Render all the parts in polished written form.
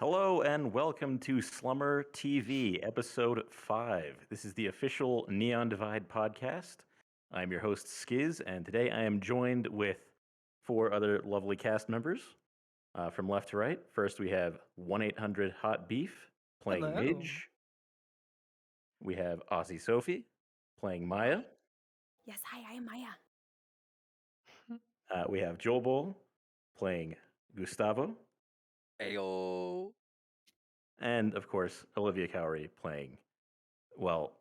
Hello and welcome to SlummerTV, episode 5. This is the official Neon Divide podcast. I'm your host, Skiz, and today I am joined with 4 other lovely cast members from left to right. First, we have 1-800 Hot Beef playing Hello. Midge. We have AussieSophie playing Maya. Yes, hi, I am Maya. We have Jowlbowl playing Gustavo. Ayo. And, of course, OliviaKaori playing, well,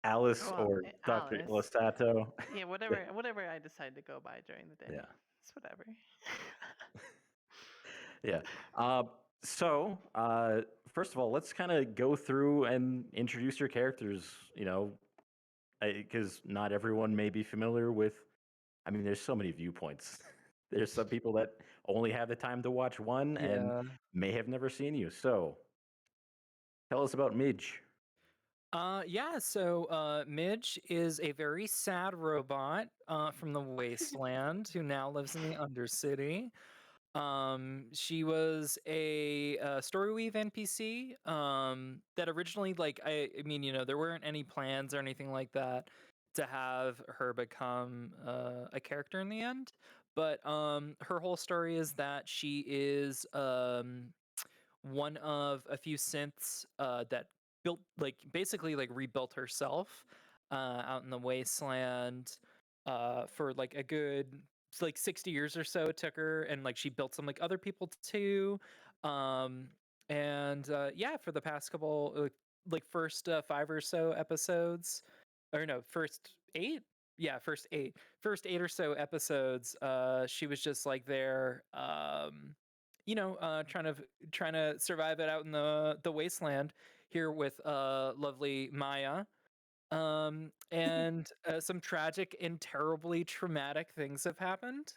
Alice or Dr. Alice. Ilasato. Yeah, whatever I decide to go by during the day. Yeah. It's whatever. Yeah. So, first of all, let's kind of go through and introduce your characters, because not everyone may be familiar with. I mean, there's so many viewpoints. There's some people that only have the time to watch one and may have never seen you. So, tell us about Midge. So Midge is a very sad robot from the wasteland who now lives in the Undercity. She was a Storyweave NPC that originally, I mean, there weren't any plans or anything like that to have her become a character in the end. But her whole story is that she is one of a few synths that built basically rebuilt herself out in the wasteland for a good 60 years or so. It took her, and she built some other people too. And for the past couple first 5 or so episodes, or no, first 8. Yeah, first 8 or so episodes, she was just there trying to survive it out in the wasteland here with lovely Maya. And some tragic and terribly traumatic things have happened.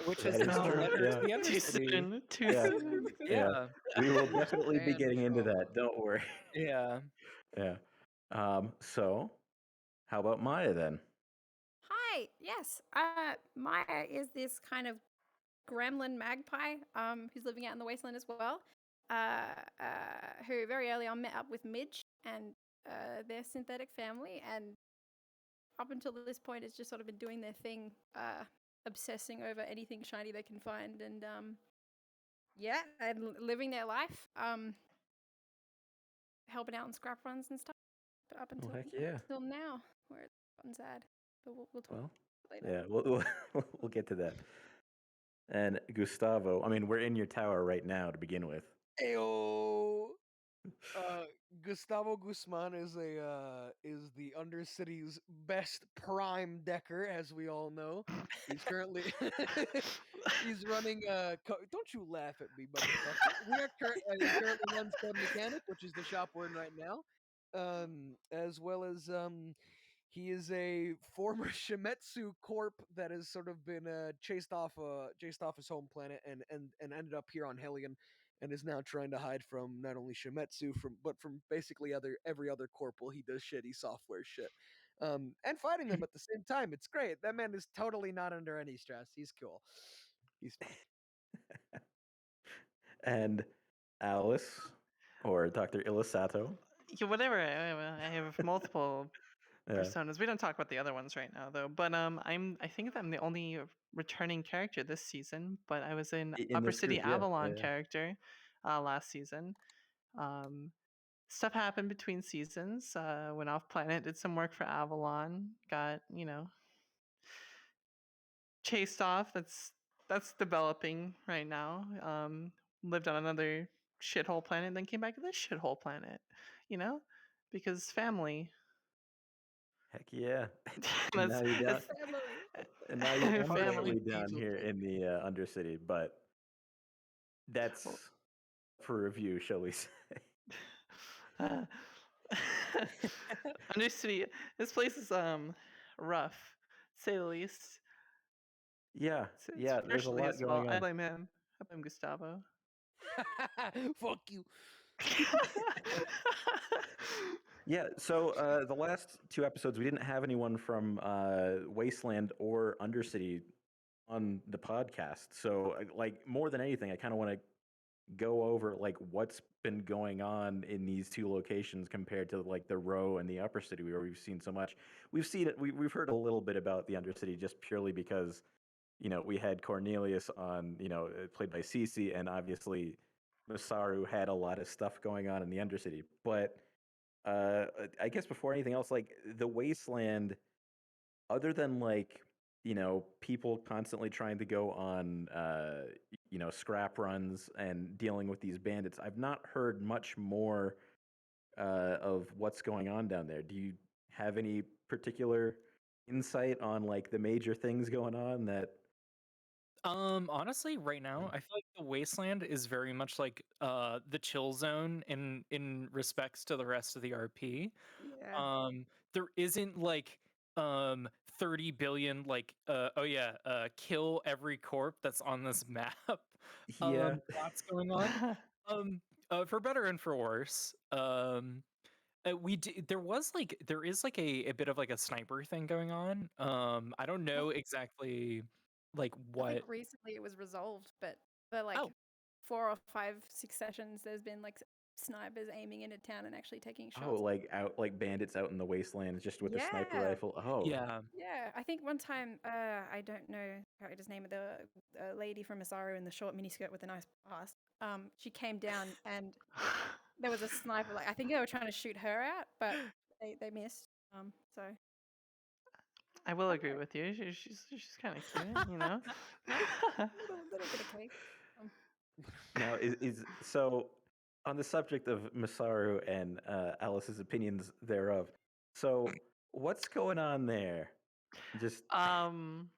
Which has now led her to the Undercity. Too soon. Yeah. We will definitely be getting into that. Don't worry. Yeah. Yeah. So, how about Maya then? Hi, yes. Maya is this kind of gremlin magpie who's living out in the wasteland as well, who very early on met up with Midge and their synthetic family, and up until this point has just sort of been doing their thing, obsessing over anything shiny they can find, and and living their life, helping out in scrap runs and stuff, but up until now, where it's gotten sad. But we'll talk later. Yeah, we'll get to that. And Gustavo, I mean, we're in your tower right now to begin with. Ayo. Gustavo Guzman is the Undercity's best prime decker, as we all know. He's currently he's running. Don't you laugh at me, motherfucker. He currently runs Code Mechanic, which is the shop we're in right now. As well as he is a former Shimetsu corp that has sort of been chased off his home planet and ended up here on Hellion, and is now trying to hide from not only Shimetsu but from basically every other corp while he does shitty software shit. And fighting them at the same time. It's great. That man is totally not under any stress. He's cool. He's fun. And Alice, or Dr. Ilasato. Yeah, whatever. I have multiple personas. We don't talk about the other ones right now, though. But I think I'm the only returning character this season. But I was in Upper City Avalon character last season. Stuff happened between seasons. Went off planet, did some work for Avalon. Got chased off. That's developing right now. Lived on another shithole planet, then came back to this shithole planet. Because family. Heck yeah. And now you're permanently down here in the Undercity, but that's for review, shall we say. Undercity, this place is rough, to say the least. Yeah, there's a lot going on. I blame him. I blame Gustavo. Fuck you. Yeah, so the last 2 episodes, we didn't have anyone from Wasteland or Undercity on the podcast. So, like more than anything, I kind of want to go over like what's been going on in these two locations compared to like the Row and the Upper City where we've seen so much. We've seen it. We've heard a little bit about the Undercity just purely because we had Cornelius on, played by Cece, and obviously Masaru had a lot of stuff going on in the Undercity. But I guess before anything else, like the Wasteland, other than like people constantly trying to go on scrap runs and dealing with these bandits, I've not heard much more of what's going on down there. Do you have any particular insight on like the major things going on that? Honestly, right now, I feel like the Wasteland is very much like the chill zone in respects to the rest of the RP. Yeah. There isn't like 30 billion like kill every corp that's on this map. Yeah. Lots going on. For better and for worse. There is like a bit of like a sniper thing going on. I don't know exactly like I what. think recently it was resolved, but for like Oh. 4 or 5, 6 sessions, there's been like snipers aiming into town and actually taking shots. Oh, like bandits out in the wasteland just with a sniper Yeah. rifle. Oh, Yeah. Yeah, I think one time, I don't know the character's name, the lady from Masaru in the short miniskirt with a nice ass. She came down and there was a sniper. Like I think they were trying to shoot her out, but they missed. So I will I agree don't know, with you. She's kind of cute, you know. little bit of cake. now is so on the subject of Masaru and Alice's opinions thereof. So what's going on there? Just um,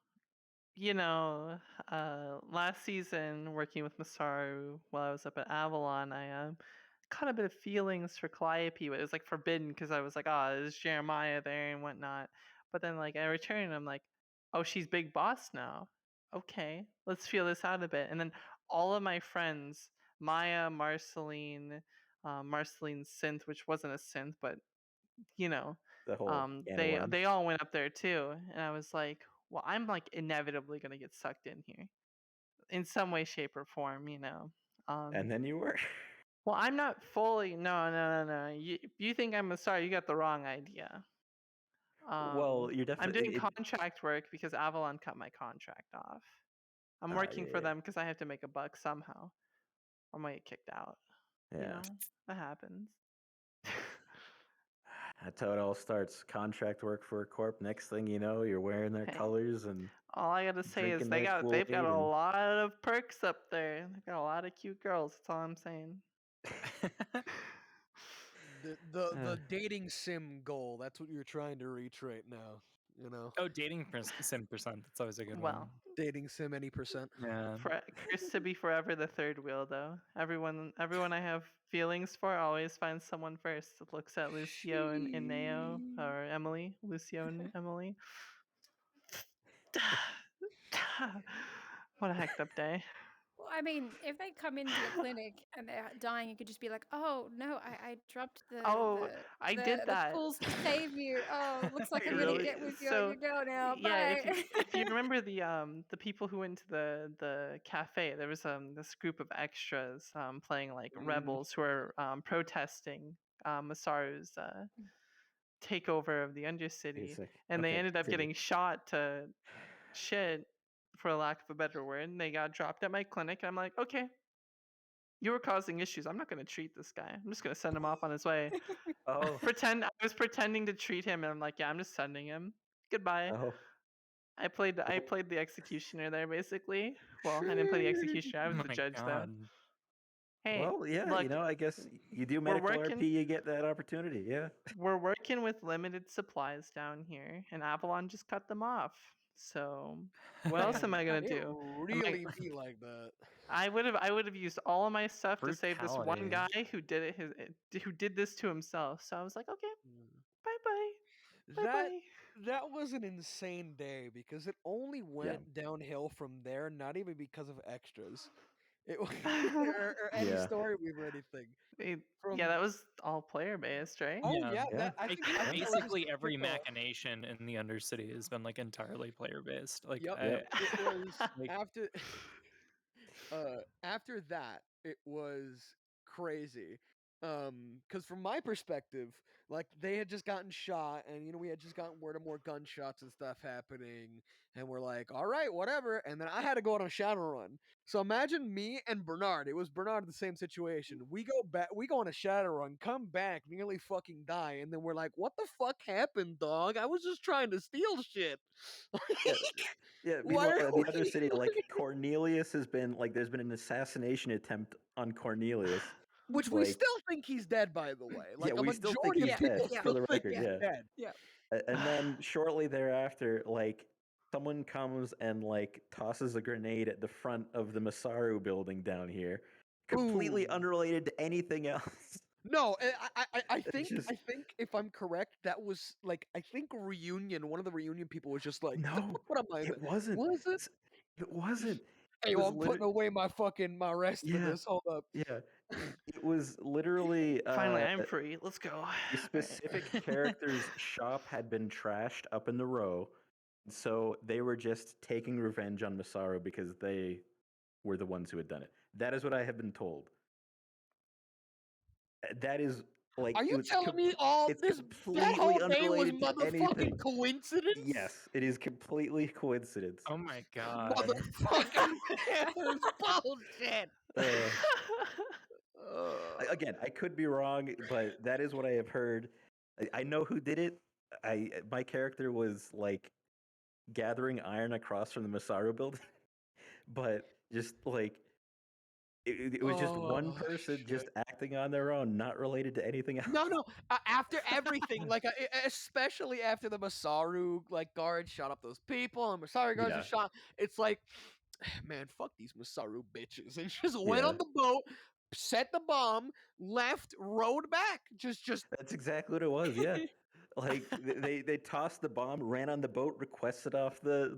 last season working with Masaru while I was up at Avalon, I caught a bit of feelings for Calliope, but it was like forbidden because I was like, oh, there's Jeremiah there and whatnot. But then like I returned and I'm like, oh, she's big boss now. Okay, let's feel this out a bit. And then all of my friends, Maya, Marceline synth, which wasn't a synth, but you know, the whole can of they worms. they all went up there too, and I was like, well, I'm like inevitably gonna get sucked in here in some way, shape, or form, And then you were. Well, I'm not fully. No. You think I'm sorry? You got the wrong idea. Well, you're I'm definitely doing contract work because Avalon cut my contract off. I'm working for yeah. them because I have to make a buck somehow. I might get kicked out. Yeah. That happens. That's how it all starts. Contract work for a corp. Next thing you know, you're wearing their Hey, colors and all I gotta say is drinking their they've got Kool-Aid a and lot of perks up there. They've got a lot of cute girls. That's all I'm saying. The dating sim goal, that's what you're trying to reach right now, Oh, dating sim percent. That's always a good one. Well, dating sim any percent. Yeah. Chris to be forever the third wheel though. Everyone I have feelings for always finds someone first. It looks at Lucio and Neo or Emily. Lucio and Emily. What a hecked up day. Well, I mean, if they come into your clinic and they're dying, you could just be like, "Oh no, I dropped Oh, I did the that. tools to save you. Oh, looks like I'm gonna Really? get with your So girl now. yeah, Bye." if you remember the people who went to the cafe, there was this group of extras playing like rebels who are protesting Masaru's takeover of the Undercity, basic. and they Okay, ended up continue. getting shot to shit, for lack of a better word, and they got dropped at my clinic. I'm like, okay, you were causing issues. I'm not going to treat this guy. I'm just going to send him off on his way. Oh, I was pretending to treat him, and I'm like, yeah, I'm just sending him. Goodbye. oh. I played the executioner there basically. Well, I didn't play the executioner. I Oh was the my judge though. god. Hey, Well, yeah, look, I guess you do we're medical working RP, you get that opportunity. Yeah. we're working with limited supplies down here, and Avalon just cut them off. So, what else am I gonna It do? really be like that. I would have used all of my stuff to save this one Brutality. guy who did who did this to himself. So I was like, okay, bye bye, bye That bye. that was an insane day because it only went downhill from there, not even because of extras. or any Yeah. story weave or anything. From Yeah, that was all player based, right? oh Yeah. yeah, Yeah. that I I think think that was just basically every kickoff. machination in the Undercity has been like entirely player based. Like Yep. Yep. It was like, after that, it was crazy. Because from my perspective, like they had just gotten shot, and we had just gotten word of more gunshots and stuff happening, and we're like, all right, whatever. And then I had to go on a shadow run. So imagine me and Bernard. It was Bernard the same situation. We go back, we go on a shadow run, come back, nearly fucking die, and then we're like, what the fuck happened, dog? I was just trying to steal shit. Yeah. Yeah. Why Meanwhile, are in the other city, like Cornelius has been like, there's been an assassination attempt on Cornelius. Which we Like, still think he's dead, by the way. yeah, Like a we still think majority he's of Yeah, dead. people yeah, For still the think record, he's yeah. dead. yeah. And then shortly thereafter, like someone comes and like tosses a grenade at the front of the Masaru building down here, completely Boom. unrelated to anything else. No, I It's think just if I'm correct, that was like I think Reunion. One of the Reunion people was just like, "The no, fuck, what am I? it wasn't. Was it? It wasn't. Hey, It well, was I'm putting literally away my rest for yeah, this. Hold up. yeah. It was literally Finally, I'm free. Let's go. a Alright. specific character's shop had been trashed up in the row, so they were just taking revenge on Masaru because they were the ones who had done it. That is what I have been told. That is like Are you it's telling me all it's this? That whole completely day was unrelated to anything. motherfucking coincidence. Yes, it is completely coincidence. oh my god. Motherfucker, it was bullshit. Uh, Uh, again, I could be wrong, but that is what I have heard. I know who did it. My character was like gathering iron across from the Masaru building, but just like it was just one oh, person shit. just acting on their own, not related to anything else. No. After everything, like especially after the Masaru like guards shot up those people, and Masaru guards Yeah. were shot. It's like, man, fuck these Masaru bitches, and just went Yeah. on the boat, set the bomb, left, rowed back. Just That's exactly what it was. Yeah. Like they tossed the bomb, ran on the boat, requested off the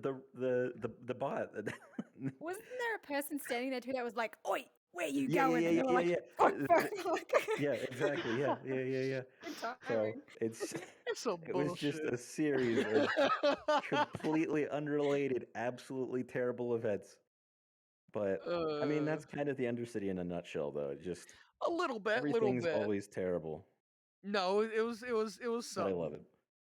bot. Wasn't there a person standing there too that was like, "Oi, where you Yeah, going?" yeah, And yeah, they were yeah, like, yeah. "Fuck, Uh, fuck." Like, Yeah, exactly. Yeah, yeah, yeah, yeah. good So timing. it's it's some it was just bullshit. a series of completely unrelated, absolutely terrible events. But I mean, that's kind of the Undercity in a nutshell, though. Just a little bit. everything's always terrible, No, it was but I something. love it.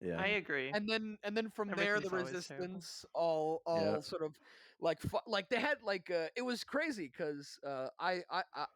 Yeah, I agree. And then from there the Everything's always terrible. resistance all sort of like like they had like it was crazy because I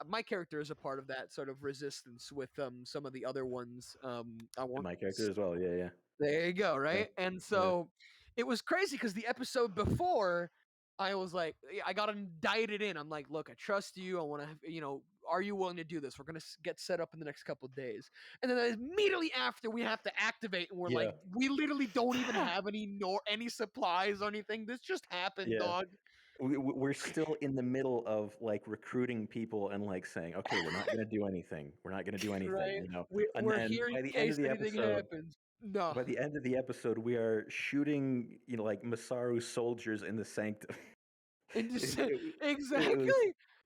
my character is a part of that sort of resistance with some of the other ones I and won't my character as well. Yeah, yeah, there you go, yeah, right? And yeah. so it was crazy because the episode before, I was like, I got indicted in. I'm like, look, I trust you. I want to, are you willing to do this? We're gonna get set up in the next couple of days. And then immediately after, we have to activate, and we're like, Yeah. we literally don't even have any supplies or anything. This just happened, Yeah. dog. We're still in the middle of like recruiting people and like saying, okay, we're not gonna do anything. We're not gonna do anything. Right? And We're then here in by the end case of the anything episode, happens. No. by the end of the episode, we are shooting, like Masaru soldiers in the sanctum. And just, It exactly. was,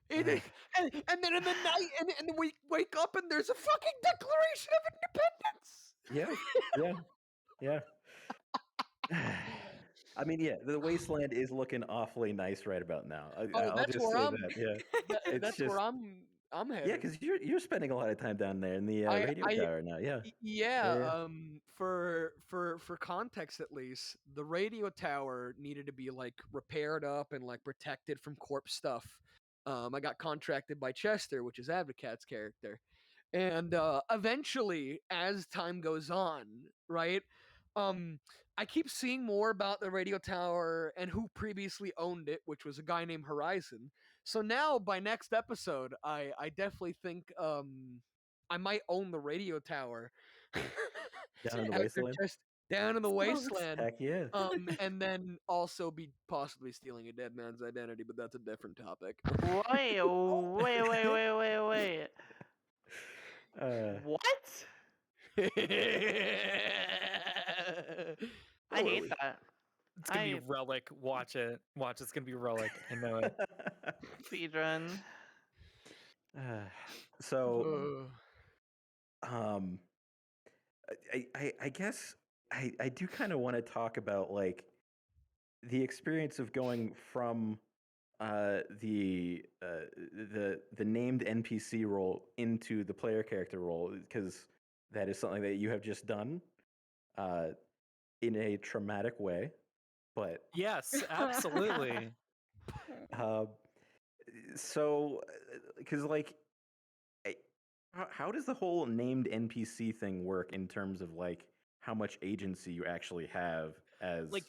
It, uh, and then in the night, and then we wake up and there's a fucking Declaration of Independence. yeah. I mean, yeah, the wasteland is looking awfully nice right about now. Oh, I'll that's just where say I'm. that. Yeah, it's That's just where I'm yeah, headed. because you're spending a lot of time down there in the I radio I tower now. Yeah, yeah. yeah, For context at least, the radio tower needed to be like repaired up and like protected from corpse stuff. I got contracted by Chester, which is Advocat's character. And eventually, as time goes on, right? I keep seeing more about the radio tower and who previously owned it, which was a guy named Horizon. So now, by next episode, I definitely think I might own the radio tower down in the after wasteland. just down in the Smokes. wasteland. Heck yeah. And then also be possibly stealing a dead man's identity, but that's a different topic. Wait. What? I Where were hate we? that. It's gonna be Relic. Watch it. Watch. It's gonna be Relic. I know it. Speedrun. So, Uh, I guess I do kind of want to talk about like the experience of going from the named NPC role into the player character role, because that is something that you have just done uh, in a traumatic way. But Yes, absolutely. uh, so, because like, I- how does the whole named NPC thing work in terms of like how much agency you actually have as Like,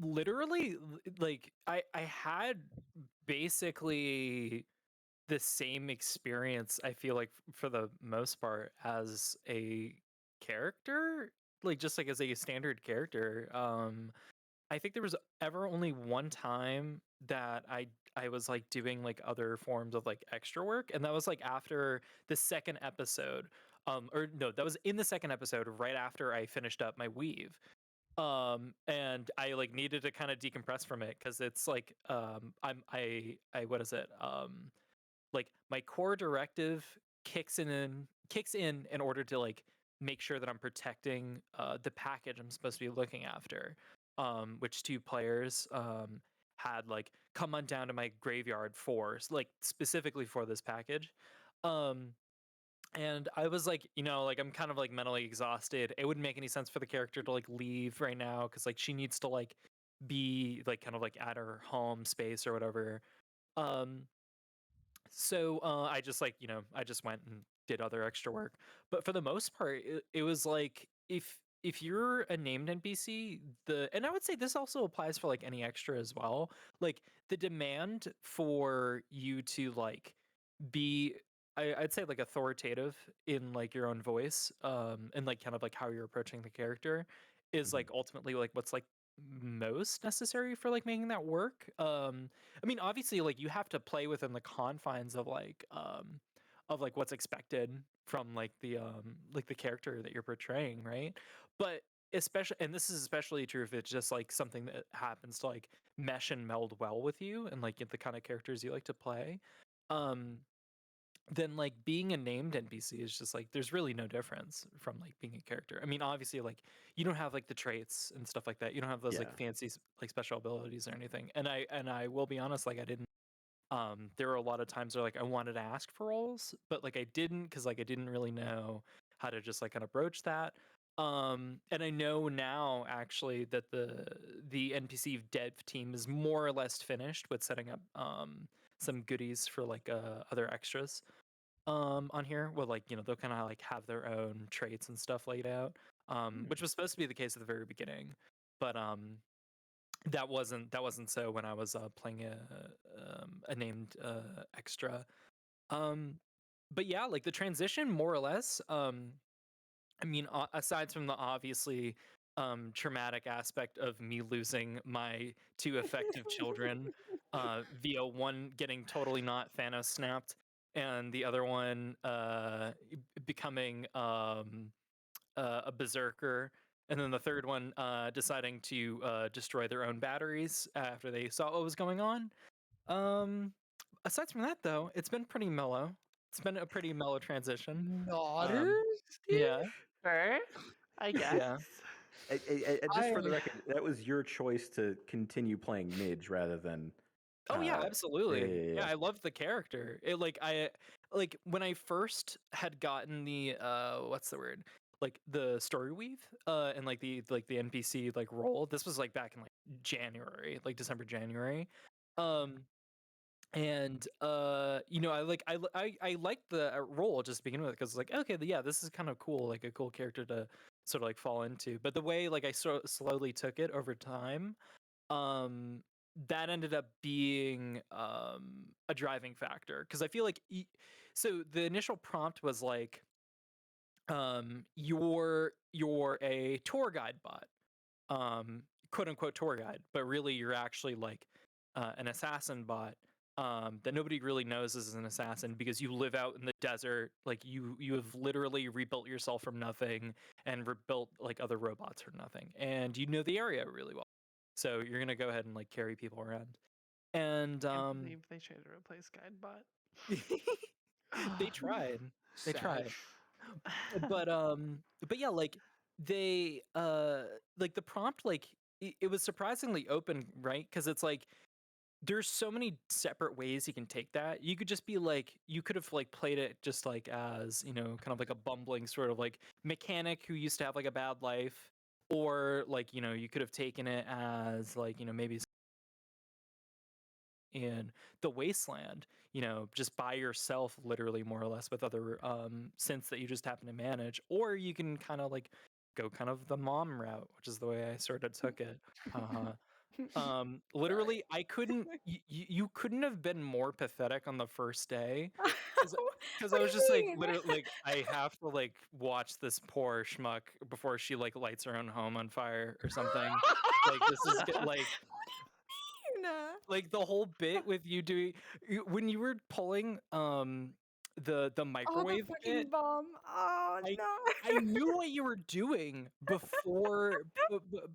literally, like I had basically the same experience, I feel like, for the most part, as a character, like just like as a standard character. I think there was ever only one time that I was like doing like other forms of like extra work, and that was like after the second episode. Or no, that was in the second episode, right after I finished up my weave. And I like needed to kind of decompress from it, because it's like I what is it? Like my core directive kicks in order to like make sure that I'm protecting the package I'm supposed to be looking after, which two players had like come on down to my graveyard for, like specifically for this package. um and I was like, like I'm kind of like mentally exhausted. It wouldn't make any sense for the character to like leave right now, because like she needs to like be like kind of like at her home space or whatever. um so I just like, I just went and did other extra work. But for the most part, it was like, if you're a named NPC, and I would say this also applies for like any extra as well, like the demand for you to like be, I'd say like authoritative in like your own voice, and like kind of like how you're approaching the character, is Mhm. like ultimately like what's like most necessary for like making that work. I mean, obviously, like you have to play within the confines of like what's expected from like the character that you're portraying, right? But especially, and this is especially true if it's just like something that happens to like mesh and meld well with you and like the kind of characters you like to play. Um, then like being a named NPC is just like there's really no difference from like being a character. I mean, obviously, like you don't have like the traits and stuff like that. You don't have those Yeah. like fancy like special abilities or anything. And I will be honest, like I didn't. There were a lot of times where like I wanted to ask for roles, but like I didn't, because like I didn't really know how to just like kind of broach that. And I know now actually that the NPC dev team is more or less finished with setting up some goodies for like other extras on here. Well, like, they'll kind of like have their own traits and stuff laid out, which was supposed to be the case at the very beginning. But that wasn't so when I was playing a named extra. um but yeah, like the transition more or less, I mean, aside from the obviously traumatic aspect of me losing my two effective children, via one getting totally not Thanos snapped, and the other one becoming a berserker, and then the third one deciding to destroy their own batteries after they saw what was going on. Um, Aside from that, though, it's been pretty mellow. It's been a pretty mellow transition. Nodder, Steve? Yeah, Sure, I guess. yeah. Just for the I- record, that was your choice to continue playing Midge rather than. Oh yeah, Yeah, absolutely. yeah, Yeah, yeah. I loved the character. It like I like when I first had gotten the what's the word? Like the story weave and like the NPC like role. This was like back in like January, like December, January. Um and I liked the role just to begin with, because like, okay, yeah, this is kind of cool, like a cool character to sort of like fall into. But the way like I slowly took it over time, um that ended up being a driving factor, because I feel like so the initial prompt was like, you're a tour guide bot, quote unquote tour guide, but really you're actually like an assassin bot, that nobody really knows is an assassin, because you live out in the desert. Like you have literally rebuilt yourself from nothing and rebuilt like other robots from nothing, and you know the area really well. So you're gonna go ahead and like carry people around. And Can't believe they tried to replace Guidebot. They tried. They tried. Savage. But yeah, like they like the prompt, like it was surprisingly open, right? Because it's like there's so many separate ways you can take that. You could just be like, you could have like played it just like as, kind of like a bumbling sort of like mechanic who used to have like a bad life, or like, you could have taken it as like, maybe in the wasteland, just by yourself, literally, more or less, with other synths that you just happen to manage. Or you can kind of like go kind of the mom route, which is the way I sort of took it. Literally, I couldn't, you couldn't have been more pathetic on the first day, because I What do was you just like, mean? literally, like, I have to like watch this poor schmuck before she like lights her own home on fire or something. Like, this is like Nah. like the whole bit with you doing when you were pulling the Oh, the microwave fucking bit. bomb. Oh I no. I knew what you were doing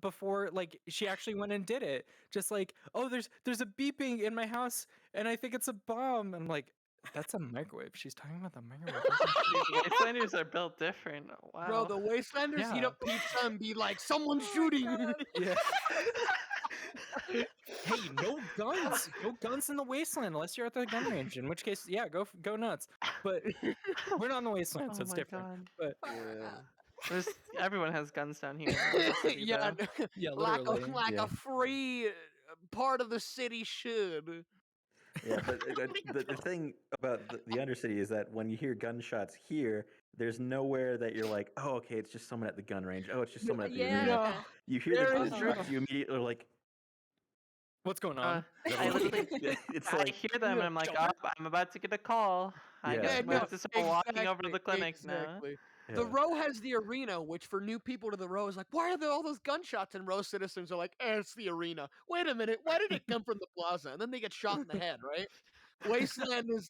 before like she actually went and did it. Just like, oh, there's a beeping in my house and I think it's a bomb. I'm like, that's a microwave. She's talking about the microwave. These Wastelanders are built different. Bro, Wow. the Wastelanders heat Yeah. up pizza and be like, someone's Oh my shooting. God. Yeah. Hey, no guns. No guns in the wasteland unless you're at the gun range. In which case, yeah, go nuts. But we're not in the wasteland, so Oh it's my different. god. But Everyone has guns down here. In the city, Yeah, though. yeah, like literally. Yeah. a free part of the city should. Yeah, but the thing about the Undercity is that when you hear gunshots here, there's nowhere that you're like, oh, okay, it's just someone at the gun range. Oh, it's just someone at the arena. Yeah. You hear the There is gunshots, you immediately are like, What's going Uh, on? I literally, it's I like, hear them and I'm like, Jump. oh, I'm about to get a call. I Yeah. guess Yeah, I'm going to start walking over to the clinic now. exactly. yeah. The row has the arena, which for new people to the row is like, why are there all those gunshots? And row citizens are like, it's the arena. Wait a minute, why did it come from the plaza? And then they get shot in the head, right? Wasteland is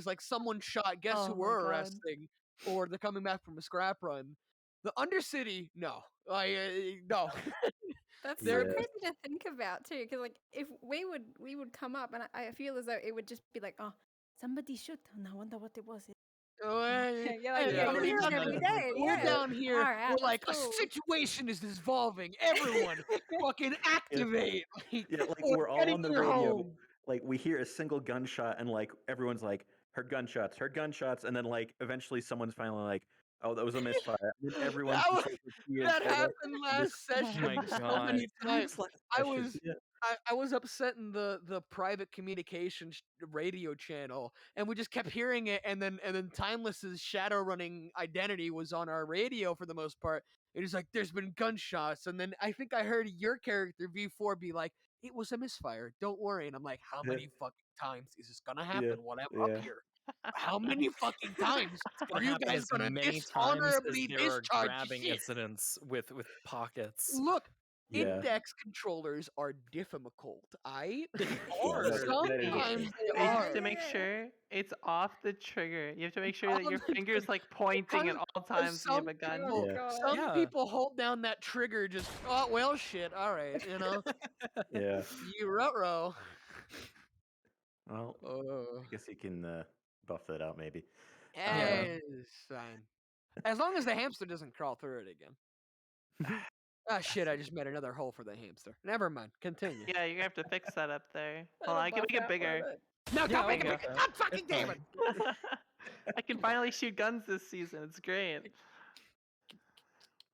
like someone shot. Guess Oh who my we're God. arresting, or they're coming back from a scrap run. The Undercity, no, no. That's so Yeah. crazy to think about too, because like if we would come up, and I feel as though it would just be like, oh, somebody shoot. And I wonder what it was. Yeah, Yeah, you hear it every day. We're Yeah. down here. Alright, We're like, that's a cool. situation is dissolving. Everyone, fucking activate. Yeah, like We're we're all getting on the your radio. home. Like we hear a single gunshot, and like everyone's like, heard gunshots, and then like eventually someone's finally like, oh, that was a misfire. And then everyone That can was- take their cheers That for it, happened and last just- session my so God. many times. I That shit- was yeah. I was upsetting the private communications radio channel, and we just kept hearing it. And then Timeless's shadow running identity was on our radio for the most part. It was like, there's been gunshots, and then I think I heard your character V4 be like, it was a misfire. Don't worry. And I'm like, how Yeah. many fucking times is this gonna happen when I'm yeah. up here? How many fucking times It's are gonna you happen guys as gonna many times as dishonorably there are discharge grabbing shit? incidents with pockets. Look, Yeah. index controllers are difficult. They Yeah, are. that is- Sometimes they You are. have to make sure it's off the trigger. You have to make sure that On your the finger's like pointing at all times when you have a gun. Oh, Yeah. God. Some Yeah. people hold down that trigger just, oh, well, shit, all right, you know? Yeah. You ruh-roh. Well, I guess you can buff that out maybe. Yeah. It's fine. As long as the hamster doesn't crawl through it again. Ah, shit, I just made another hole for the hamster. Never mind, continue. Yeah, you're gonna have to fix that up there. Hold on, I can make it bigger. No, Yeah, don't I'll make it go big. for it. God fucking It's damn fine. it. I can finally shoot guns this season. It's great.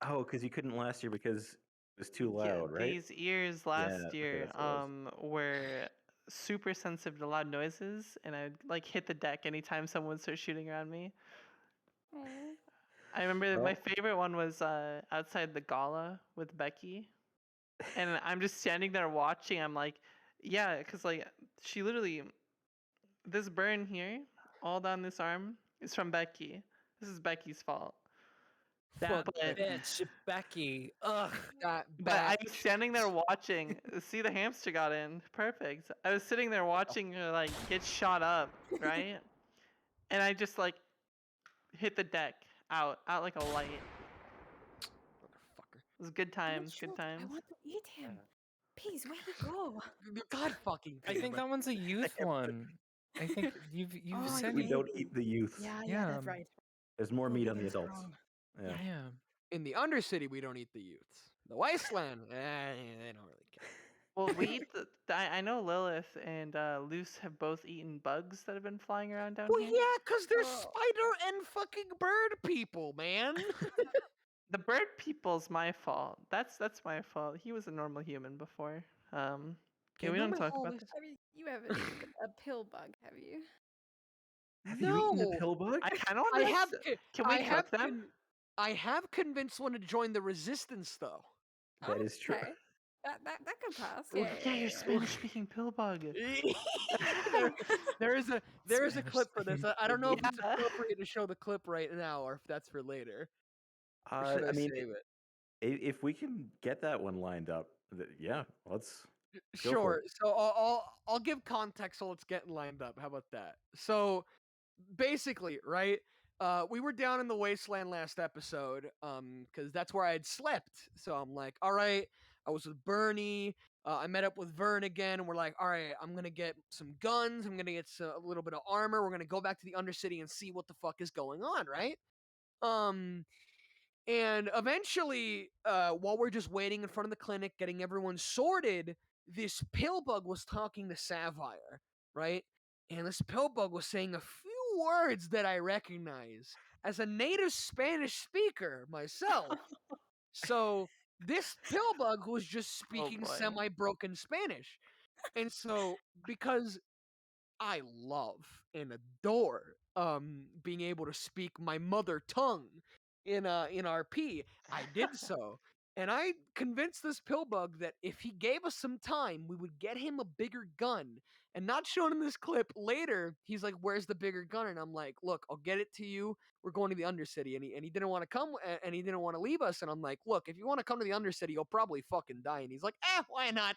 Oh, because you couldn't last year because it was too Yeah, loud, right? these ears last okay, year that's what it were super sensitive to loud noises, and I'd like hit the deck anytime someone would start shooting around me. I remember my Well- favorite one was outside the gala with Becky, and I'm just standing there watching. I'm like, yeah, because like she literally, this burn here, all down this arm, is from Becky. This is Becky's fault. That But- bitch, Becky. Ugh. That But I bad. was standing there watching. See, the hamster got in. Perfect. I was sitting there watching her like get shot up, right? And I just like hit the deck out like a light. Motherfucker. It was good times. Good I times. want to eat him. Peace, where he go? God fucking I think damn it. that one's a youth one. I think you've Oh, I said We hate don't them. eat the youths. Yeah, Yeah, that's right. There's more Oh, meat on the that's adults. wrong. Yeah. yeah. In the Undercity, we don't eat the youths. The Wasteland, they don't really care. Well, we eat I know Lilith and Luce have both eaten bugs that have been flying around down Well, here. yeah, because they're Oh. spider and fucking bird people, man. The bird people's my fault. That's my fault. He was a normal human before. Yeah, Okay, we no don't me talk about jodes. this. I mean, you haven't eaten a pill bug, have you? Have you eaten a No. pill bug? I kind of I want have. to. Can we cook them? I have convinced one to join the resistance, though. That is true. Okay. That could pass. Well, Yeah, yeah, yeah, you're yeah. Spanish-speaking pill bug. there is a clip for this. I don't know if it's Yeah. appropriate to show the clip right now or if that's for later. Or should I I mean, save it? if we can get that one lined up, yeah, let's. Go for Sure. it. So I'll give context so it's getting lined up. How about that? So basically, right? We were down in the wasteland last episode, because that's where I had slept. So I'm like, all right. I was with Bernie. I met up with Vern again, and we're like, all right, I'm gonna get some guns. I'm gonna get a little bit of armor. We're gonna go back to the Undercity and see what the fuck is going on, right? And eventually, while we're just waiting in front of the clinic, getting everyone sorted, this pill bug was talking to Sapphire, right? And this pill bug was saying a few words that I recognize as a native Spanish speaker myself. So this pill bug was just speaking boy. semi-broken Spanish. And so, because I love and adore being able to speak my mother tongue in RP, I did so. And I convinced this pillbug that if he gave us some time, we would get him a bigger gun. And not shown in this clip, later, he's like, where's the bigger gun? And I'm like, look, I'll get it to you. We're going to the Undercity. And he didn't want to come, and he didn't want to leave us. And I'm like, look, if you want to come to the Undercity, you'll probably fucking die. And he's like, why not?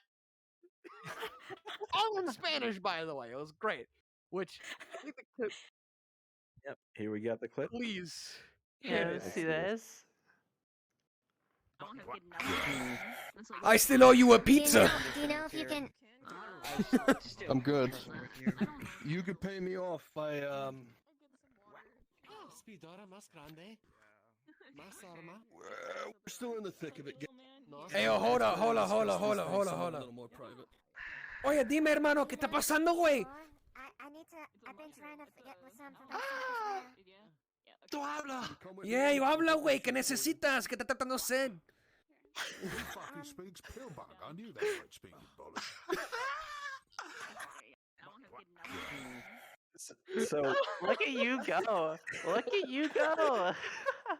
All in Spanish, by the way. It was great. Which, I think the clip, Yep. Here we got the clip. please hit Yeah, it. let's Let's see see this. this. I still owe you a pizza. Do you know if you can? I'm good. You could pay me off by we're still in the thick of it. Hey, hold up. I Oye, dime, hermano, ¿qué está pasando, güey? need to. I've been trying to get with some from Tú habla. Yeah, yo habla, güey. ¿Qué necesitas? ¿Qué está tratando de hacer? Fucking speaks pillbug. I knew that right speaking bullet. So Look at you go. Look at you go.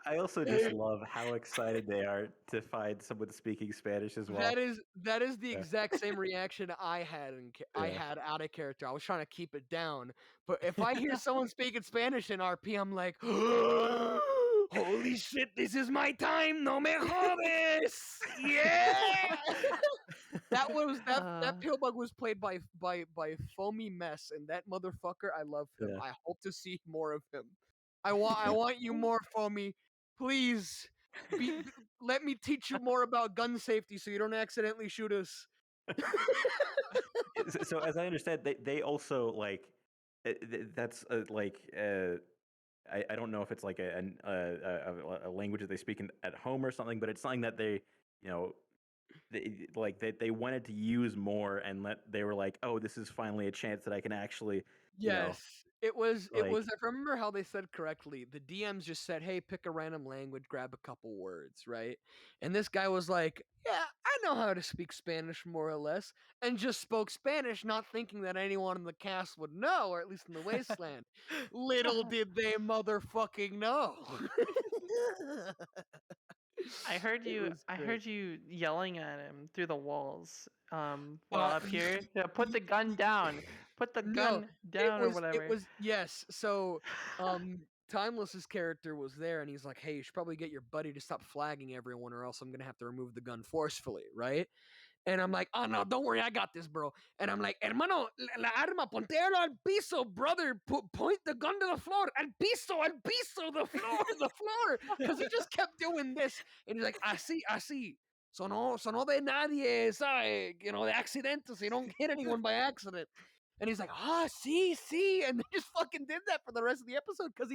I also just love how excited they are to find someone speaking Spanish as well. That is the Yeah. exact same reaction I had I Yeah. had out of character. I was trying to keep it down, but if I hear someone speaking Spanish in RP, I'm like, holy shit, this is my time. No me jodes. Yeah. that pillbug was played by Foamy Mess, and that motherfucker, I love him. Yeah. I hope to see more of him. I want you more, Foamy. Please. Let me teach you more about gun safety so you don't accidentally shoot us. So as I understand, they also like that's like I don't know if it's like a language that they speak at home or something, but it's something that they they wanted to use more, and they were like, oh, this is finally a chance that I can actually Yes. It was like- if I remember how they said correctly, the DMs just said, hey, pick a random language, grab a couple words, right? And this guy was like, yeah, I know how to speak Spanish more or less, and just spoke Spanish, not thinking that anyone in the cast would know, or at least in the wasteland. Little did they motherfucking know. I heard It you. was I great. heard you yelling at him through the walls. While Uh, up here, yeah, put the gun down. Put the gun down or whatever. It was yes. So, Timeless's character was there, and he's like, "Hey, you should probably get your buddy to stop flagging everyone, or else I'm gonna have to remove the gun forcefully, right?" And I'm like, "Oh no, don't worry, I got this, bro." And I'm like, "Hermano, la arma, pontealo al piso, brother. Point the gun to the floor, al piso, the floor," because he just kept doing this, and he's like, "Así. So no de nadie, ¿sabe? De accidentes. So you don't hit anyone by accident." And he's like, see, and they just fucking did that for the rest of the episode because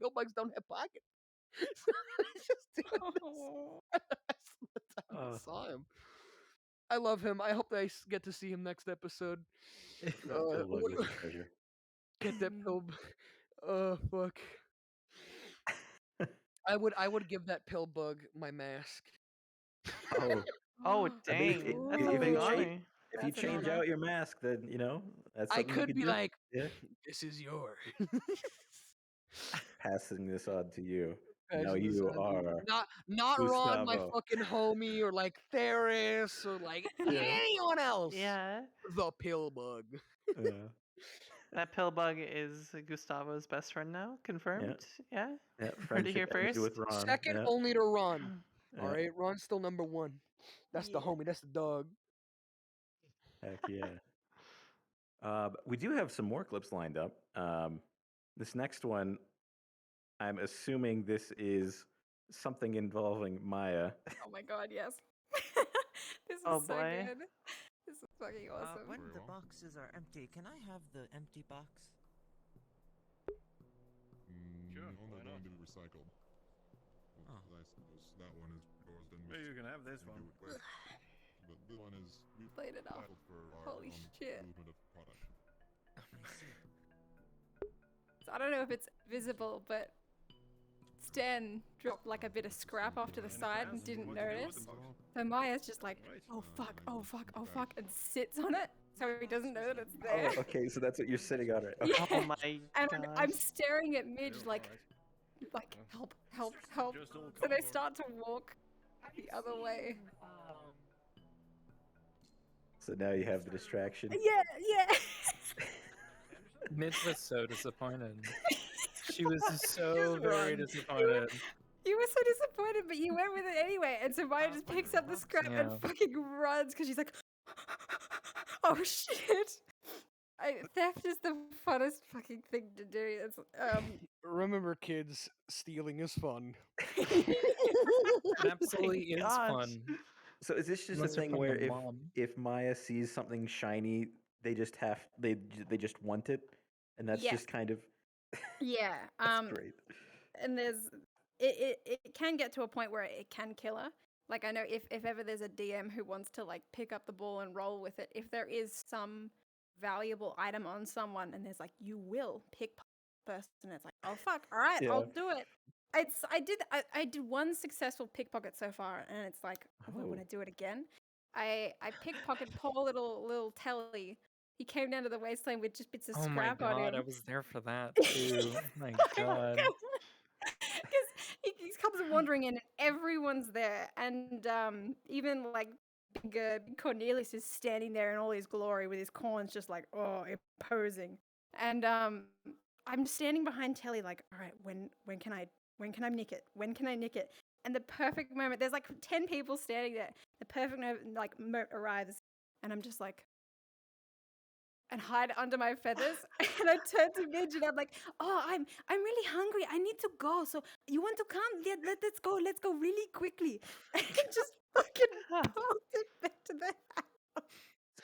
pillbugs don't have pockets. So he's just doing this Oh. for the rest of the time I saw him. I love him. I hope I get to see him next episode. Pillbug is a treasure. Get that pill. Oh fuck. I would give that pill bug my mask. Oh, Oh, I mean, dang. That's a if big you honor. change, if you That's an change honor. out your mask, then that's I something you could be do. like, Yeah, this is yours. passing this on to you. Now Passing this you on to you. are not Ron, my Gustavo. fucking homie, or like Theris, or like anyone else. Yeah. The pill bug. Yeah. That pill bug is Gustavo's best friend now. Confirmed. Yeah. Yeah, Heard it friendship here energy with first. Ron. Second yeah. only to Ron. Yeah. All right, Ron's still number one. That's the Yeah. homie. That's the dog. Heck yeah. We do have some more clips lined up. This next one, I'm assuming this is something involving Maya. Oh my god, yes. This is Oh, so boy. good. This is fucking awesome. When the boxes are empty, can I have the empty box? Sure, only going to be recycled. Well, I suppose that one is yours, then Well, you can have this one. But this one is Played it off. recycled for our Holy own shit. movement of product. So I don't know if it's visible, but Stan dropped like a bit of scrap off to the side and didn't notice. So Maya's just like, oh fuck, oh fuck, oh fuck, and sits on it so he doesn't know that it's there. Oh, okay, so that's what you're sitting on right now. Yeah. Oh my And god. I'm staring at Midge like help, help, help. So they start to walk the other way. So now you have the distraction. Yeah. Midge was so disappointed. She was so very disappointed. You were so disappointed, but you went with it anyway. And so Maya just picks up the scrap Yeah. and fucking runs because she's like, oh shit. Theft is the funnest fucking thing to do. It's Remember, kids, stealing is fun. It absolutely is gosh. fun. So is this just a Unless you're thing from where the if mob. if Maya sees something shiny, they just just want it, and that's Yeah. just kind of yeah. that's great. And there's it can get to a point where it can kill her. Like I know if ever there's a DM who wants to like pick up the ball and roll with it, if there is some valuable item on someone and there's like you will pickpocket first and it's like, oh fuck, all right, I'll do it. I did one successful pickpocket so far and it's like, oh, would I do it again? I pickpocketed poor little Telly. He came down to the wasteland with just bits of Oh my scrap on god, him. I was there for that too. Oh my god. Because he comes wandering in and everyone's there. And even like big Cornelius is standing there in all his glory with his corns just like, oh, imposing. And I'm standing behind Telly like, all right, when can I nick it? When can I nick it? And the perfect moment, there's like 10 people standing there. The perfect moment arrives. And I'm just like, and hide under my feathers. And I turn to Midge and I'm like, oh, I'm really hungry. I need to go. So you want to come? Yeah, let's go. Let's go really quickly. And just fucking poked it back to the house.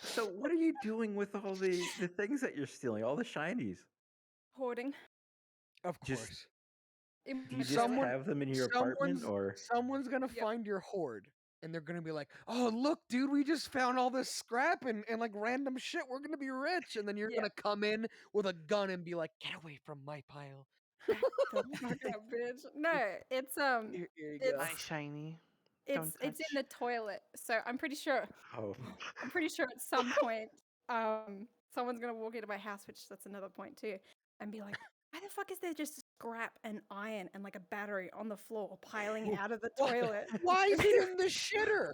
So what are you doing with all the things that you're stealing, all the shinies? Hoarding. Of Just- course. Do you just have them in your apartment, or someone's gonna find your hoard and they're gonna be like, oh look, dude, we just found all this scrap and like random shit, we're gonna be rich. And then you're gonna come in with a gun and be like, get away from my pile. Back the fuck up, bitch. No, it's Here you it's go. Eye shiny. it's in touch. the toilet. So I'm pretty sure at some point someone's gonna walk into my house, which that's another point too, and be like, why the fuck is there just scrap and iron and like a battery on the floor piling out of the toilet? Why is it in the shitter?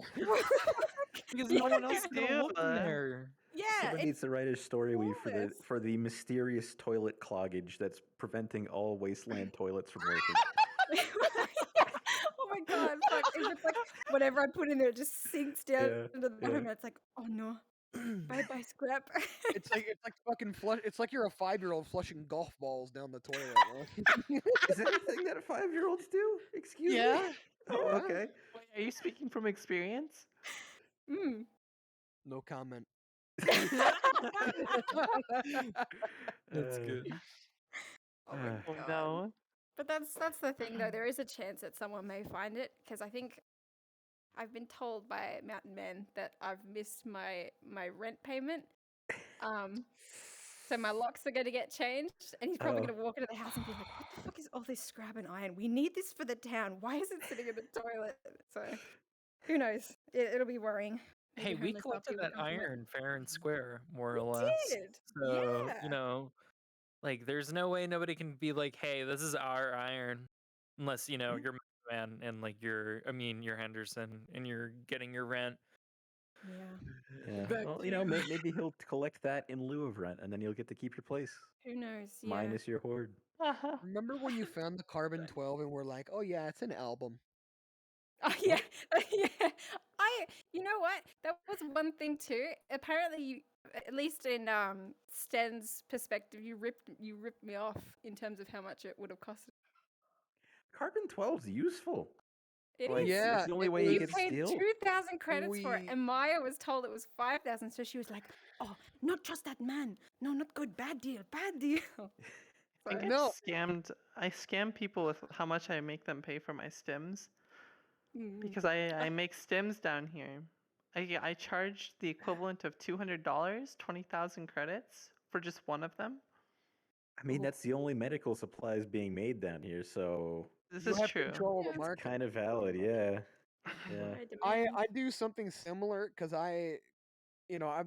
Because no one else Ew. can look in there. Yeah, someone needs to write a story weave flawless. for the mysterious toilet cloggage that's preventing all wasteland toilets from working. Oh my god, fuck. It's just like whatever I put in there, it just sinks down into the bottom, and it's like, oh no. Bye bye scrap. It's like fucking flush. It's like you're a 5-year-old flushing golf balls down the toilet. Is that a thing that 5-year-olds do? Excuse me? Yeah. Oh, okay. Wait, are you speaking from experience? Mm. No comment. That's good. Oh my Oh god. no. But that's the thing though. There is a chance that someone may find it because I think I've been told by Mountain Men that I've missed my rent payment. So my locks are going to get changed, and he's probably Oh. going to walk into the house and be like, "What the fuck is all this scrap and iron? We need this for the town. Why is it sitting in the toilet?" So who knows? It'll be worrying. Maybe Hey, we homeless collected people that come from it. iron fair and square, more or We less. did. So, Yeah. like, there's no way nobody can be like, hey, this is our iron. Unless, you're man and, like, you're Henderson and you're getting your rent. Yeah. Yeah. Back Well, to- maybe he'll collect that in lieu of rent, and then you'll get to keep your place Who knows? Yeah. minus your hoard. Remember when you found the Carbon 12 and were like, oh yeah, it's an album. Oh yeah, yeah. You know what? That was one thing too. Apparently, at least in Sten's perspective, you ripped me off in terms of how much it would have costed. Carbon 12's useful. It Like, is. Yeah, it's the only it way You you was- can paid steal. 2,000 credits for it, We- and Maya was told it was 5,000. So she was like, "Oh, not trust that man. No, not good. Bad deal. Bad deal." I think No. I scam people with how much I make them pay for my stims Mm. because I make stims down here. I charged the equivalent of $200, 20,000 credits for just one of them. I mean, that's the only medical supplies being made down here, so This you is have true. control of Yeah, the it's market. kind of valid. Yeah. Yeah. High demand. I do something similar because I've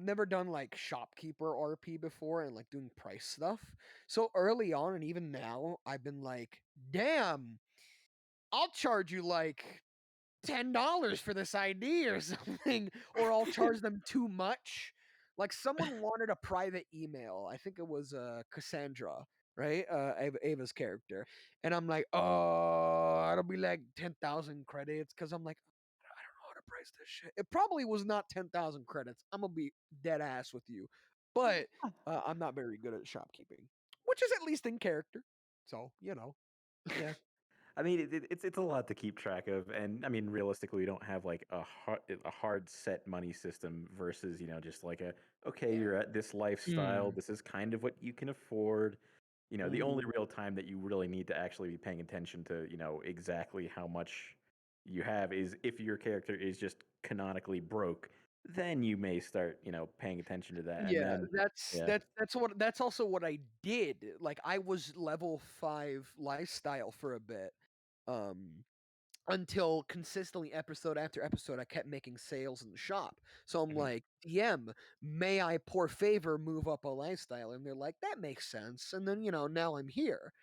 never done like shopkeeper RP before and like doing price stuff. So early on and even now, I've been like, damn, I'll charge you like $10 for this ID or something, or I'll charge them too much. Like someone wanted a private email. I think it was Cassandra, right? Ava's character. And I'm like, oh, it'll be like 10,000 credits because I'm like, I don't know how to price this shit. It probably was not 10,000 credits. I'm gonna be dead ass with you, but I'm not very good at shopkeeping, which is at least in character. So Yeah. I mean, it's a lot to keep track of, and I mean, realistically, we don't have like a hard set money system versus just like okay, Yeah. you're at this lifestyle, this is kind of what you can afford. The only real time that you really need to actually be paying attention to exactly how much you have is if your character is just canonically broke. Then you may start paying attention to that. And Yeah, then, that's also what I did. Like I was level 5 lifestyle for a bit. Until consistently episode after episode I kept making sales in the shop. So I'm Mhm. like, DM, may I pour favor move up a lifestyle? And they're like, that makes sense. And then, now I'm here.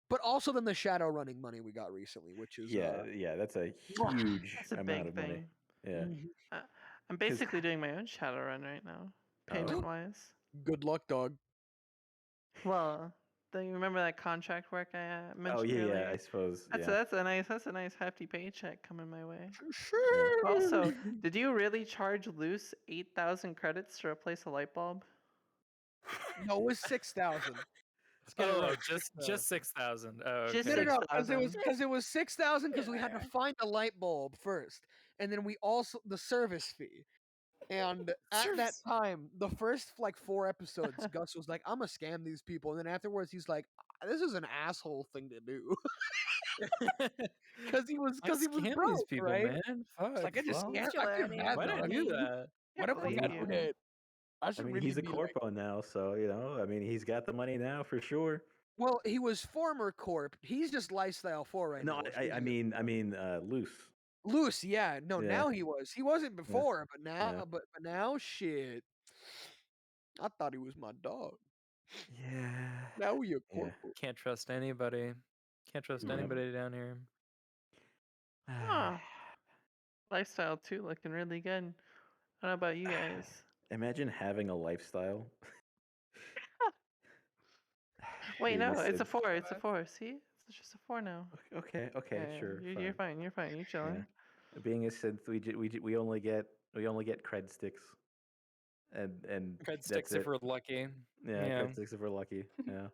But also then the shadow running money we got recently, which is yeah, that's a Mwah, huge That's a amount big of money. thing. Yeah. I'm basically doing my own shadow run right now, payment wise. good luck, dog. Well, do you remember that contract work I mentioned Oh yeah, earlier? I suppose. That's Yeah. a nice hefty paycheck coming my way. Sure. Also, did you really charge loose 8,000 credits to replace a light bulb? No, it was 6,000. Let's get it right. Just 6,000. Oh, Just okay. No, because 6,000. it was 6,000 because we had to Yeah. find a light bulb first, and then we also the service fee. And at that time, the first like 4 episodes, Gus was like, "I'm gonna scam these people," and then afterwards, he's like, "This is an asshole thing to do," because he was Scam broke, these people, right? man. It's like I just well, scam. You're I feel learning. bad why though. did I do that? What if I believe got you. it? I I should mean, really he's a be corpo now, so I mean, he's got the money now for sure. well, he was former corp. He's just lifestyle 4 right No, now. which I means he- mean, loose. Loose, yeah. No, Yeah. now he was. He wasn't before, but now, Yeah. but now, shit. I thought he was my dog. Yeah. Now we a Yeah. corporal. Can't trust anybody. Can't trust Yep. anybody down here. Huh. Lifestyle too, looking really good. I don't know about you guys. Imagine having a lifestyle. Wait, Being no, it's a synth. 4. It's a 4. See, it's just a 4 now. Okay, Yeah, sure. you're fine. You're fine. You're chilling. Being a synth, we only get cred sticks, and Cred that's sticks if it. we're lucky. Yeah, Yeah. cred sticks if we're lucky. Yeah.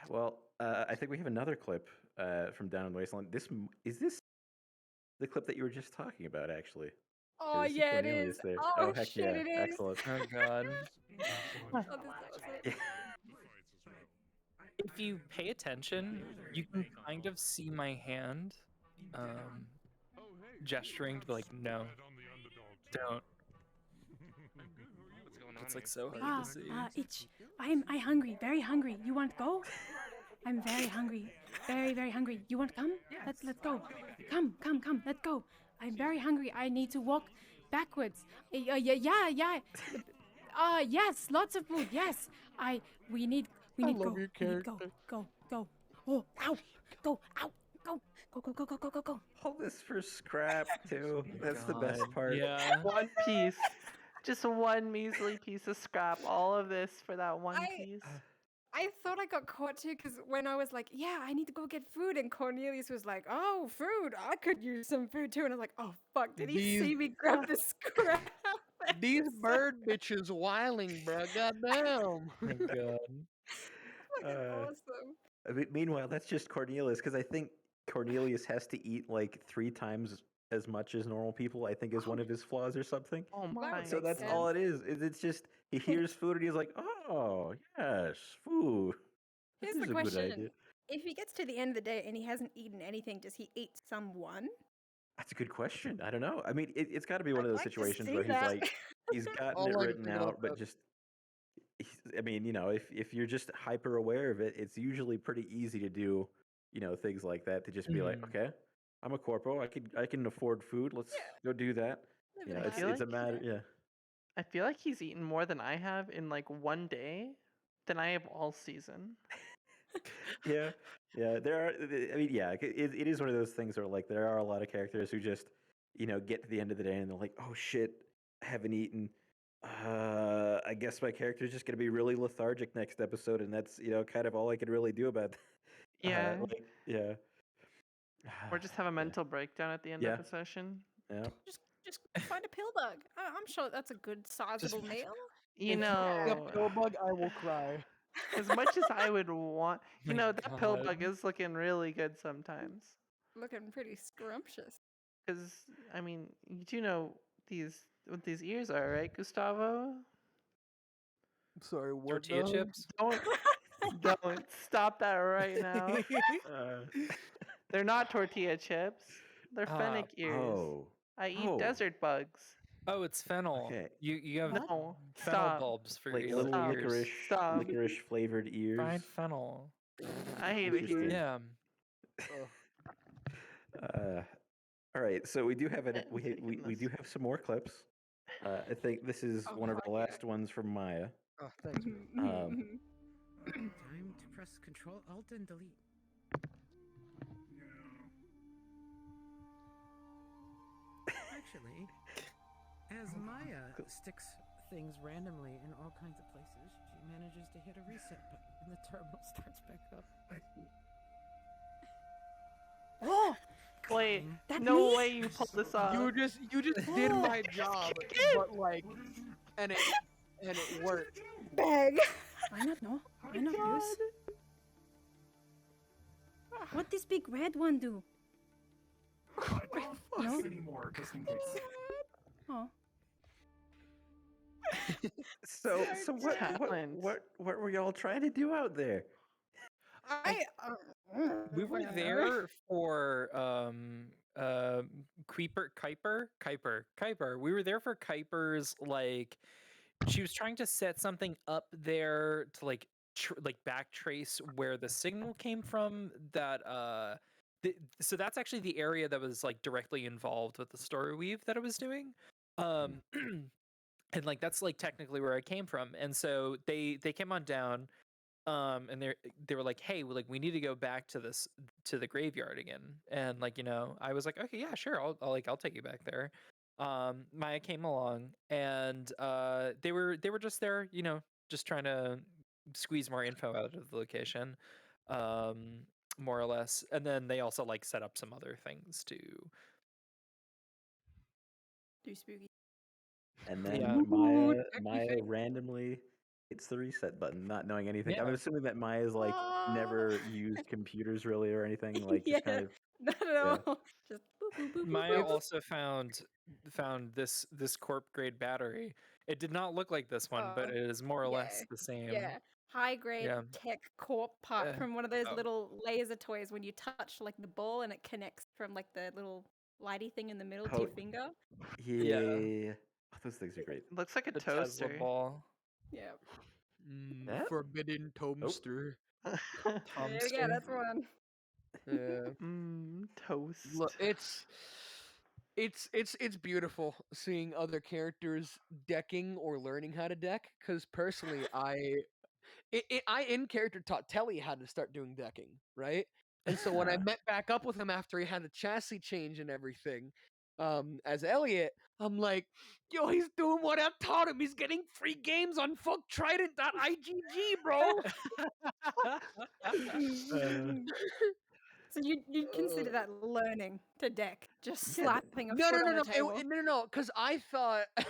Well, I think we have another clip from Down in the Wasteland. Is this the clip that you were just talking about? Actually, Oh I see yeah, it Cornelius is. there. Oh Oh heck shit, yeah! it is. Excellent. Oh god. Oh, this is awesome. If you pay attention, you can kind of see my hand gesturing to be like, no, don't. It's like so hard to see. I'm hungry, very hungry. You want to go? I'm very hungry, very hungry. You want to come? Let's go. Come, let's go. I'm very hungry. I need to walk backwards. Yeah. Yes, lots of food. Yes. We need I go. love your We need character. go. Oh, ow. Go. Go. All this for scrap too. That's the best God, part. Yeah. One piece. Just one measly piece of scrap. All of this for that one piece. I thought I got caught too because when I was like, yeah, I need to go get food, and Cornelius was like, oh, food, I could use some food too. And I was like, oh, fuck, did he see me grab the scrap? These bird bitches whiling, bro. Goddamn. Oh my god. Fucking awesome. Meanwhile, that's just Cornelius because I think Cornelius has to eat like 3 times as much as normal people. I think is one of his flaws or something. Oh my. So that's all it is. It's just he hears food and he's like, oh yes, food. Here's This the is a good question. idea. If he gets to the end of the day and he hasn't eaten anything, does he eat someone? That's a good question. I don't know. I mean, it's got to be one of I'd those like to situations see where he's that. like, he's gotten All it I can written think about out, but that. just, I mean, if you're just hyper aware of it, it's usually pretty easy to do, things like that to just be like, Mhm. okay, I'm a corpo. I can afford food. Let's go do that. Live it I up. feel It's a like- matter. Yeah. I feel like he's eaten more than I have in like one day than I have all season. Yeah. There are. I mean, yeah. It is one of those things where like there are a lot of characters who just, get to the end of the day and they're like, oh shit, I haven't eaten. I guess my character's just gonna be really lethargic next episode, and that's kind of all I can really do about that. Yeah. Yeah. Or just have a Yeah. mental breakdown at the end Yeah. of a session. Yeah. Just find a pill bug. I'm sure that's a good sizable meal. You If know, a pill bug, I will cry. as much as I would want, My that pill God. bug is looking really good sometimes. Looking pretty scrumptious. Because I mean, you do know what these ears are, right, Gustavo? Sorry, what? Tortilla now? chips. Don't stop that right now. They're not tortilla chips. They're fennec ears. I eat desert bugs. Oh, it's fennel. Okay. You have No, fennel stop. bulbs for Like your little Stop. ears. Stop. licorice flavored ears. Fried fennel. I hate it here. Interesting. Yeah. All right, so we do have we goodness. do have some more clips. I think this is Oh, one of fuck the yeah. last ones from Maya. Oh, thanks. man. Time to press Control Alt and Delete. Actually, as Maya sticks things randomly in all kinds of places, she manages to hit a reset button and the terminal starts back up. Oh, Wait, That no me? way you pulled this off. You just did my job, but like, and it worked. bag. Why not no? Why not use? What this big red one do? No. Anymore, just in case. Oh. So what Talent. what were y'all trying to do out there? We were there for Kuiper. We were there for Kuiper's, like, she was trying to set something up there to like backtrace where the signal came from. That so that's actually the area that was like directly involved with the story weave that I was doing. And like that's like technically where I came from. And so they came on down. And they were like, hey, we need to go back to the graveyard again. And like, I was like, okay, yeah, sure, I'll take you back there. Maya came along, and they were just there, just trying to squeeze more info out of the location, more or less. And then they also like set up some other things too. Do spooky. And then Yeah. Maya randomly hits the reset button, not knowing anything. I'm Yeah. assuming that Maya's like never used computers really or anything. Like Yeah. just kind of Not at all. Just boop. Maya also found this corp grade battery. It did not look like this one, but Oh, it is more or yeah, less the same. yeah. High grade Yeah. tech corp part Uh, from one of those oh. little laser toys when you touch like the ball and it connects from like the little lighty thing in the middle to your finger. Yeah. Oh, those things are great. Looks like a The Tesla toaster. ball. Yeah. That? Forbidden toaster. There we go. That's one. Toast. Look, it's beautiful seeing other characters decking or learning how to deck. Because personally, I in character taught Telly how to start doing decking, right? And so when I met back up with him after he had the chassis change and everything, as Elliot, I'm like, yo, he's doing what I taught him. He's getting free games on fucktrident.igg, bro. So you consider that learning to deck, just slapping a No, foot on a table. no, because I thought. I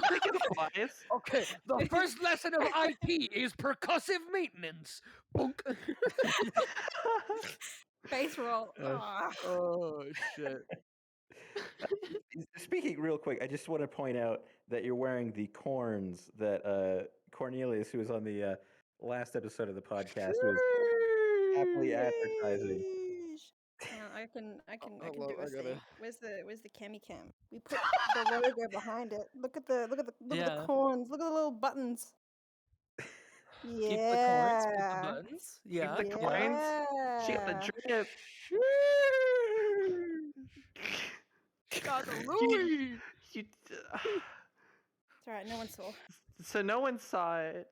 think it applies. Okay, the first lesson of IT is percussive maintenance. Boink. Face roll. Oh shit. Speaking real quick, I just want to point out that you're wearing the corns that Cornelius, who was on the last episode of the podcast, was happily advertising. I can Hello, do a I gotta- thing. Where's the cami cam? We put the logo behind it. Look at the corns. Look at the little buttons. Yeah. Keep the corns, keep the buttons. Yeah. Keep the coins. She got the drip. Got the Louis. It's alright, no one saw. So no one saw it,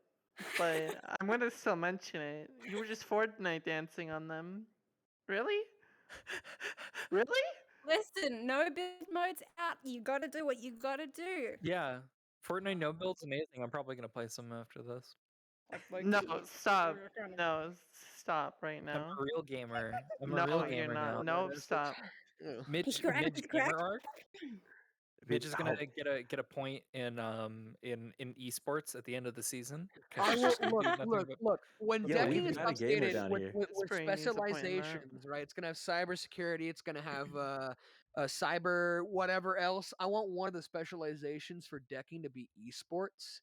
but I'm gonna still mention it. You were just Fortnite dancing on them. Really? Really? Listen, no build mode's out. You gotta do what you gotta do. Yeah. Fortnite no build's amazing. I'm probably gonna play some after this. No, stop. No, stop right I'm now. a real gamer. I'm a No, real you're gamer not. now. No, stop. Mitch, He's correct, Mitch he's correct. gamer arc. Mitch is gonna Oh. get a point in esports at the end of the season. 'cause I he's will just gonna do nothing look. but- When Yeah, decking we've is got a gamer updated down with, here. with, This with brain needs a point in that. specializations, right? It's gonna have cybersecurity. It's gonna have a cyber whatever else. I want one of the specializations for decking to be esports.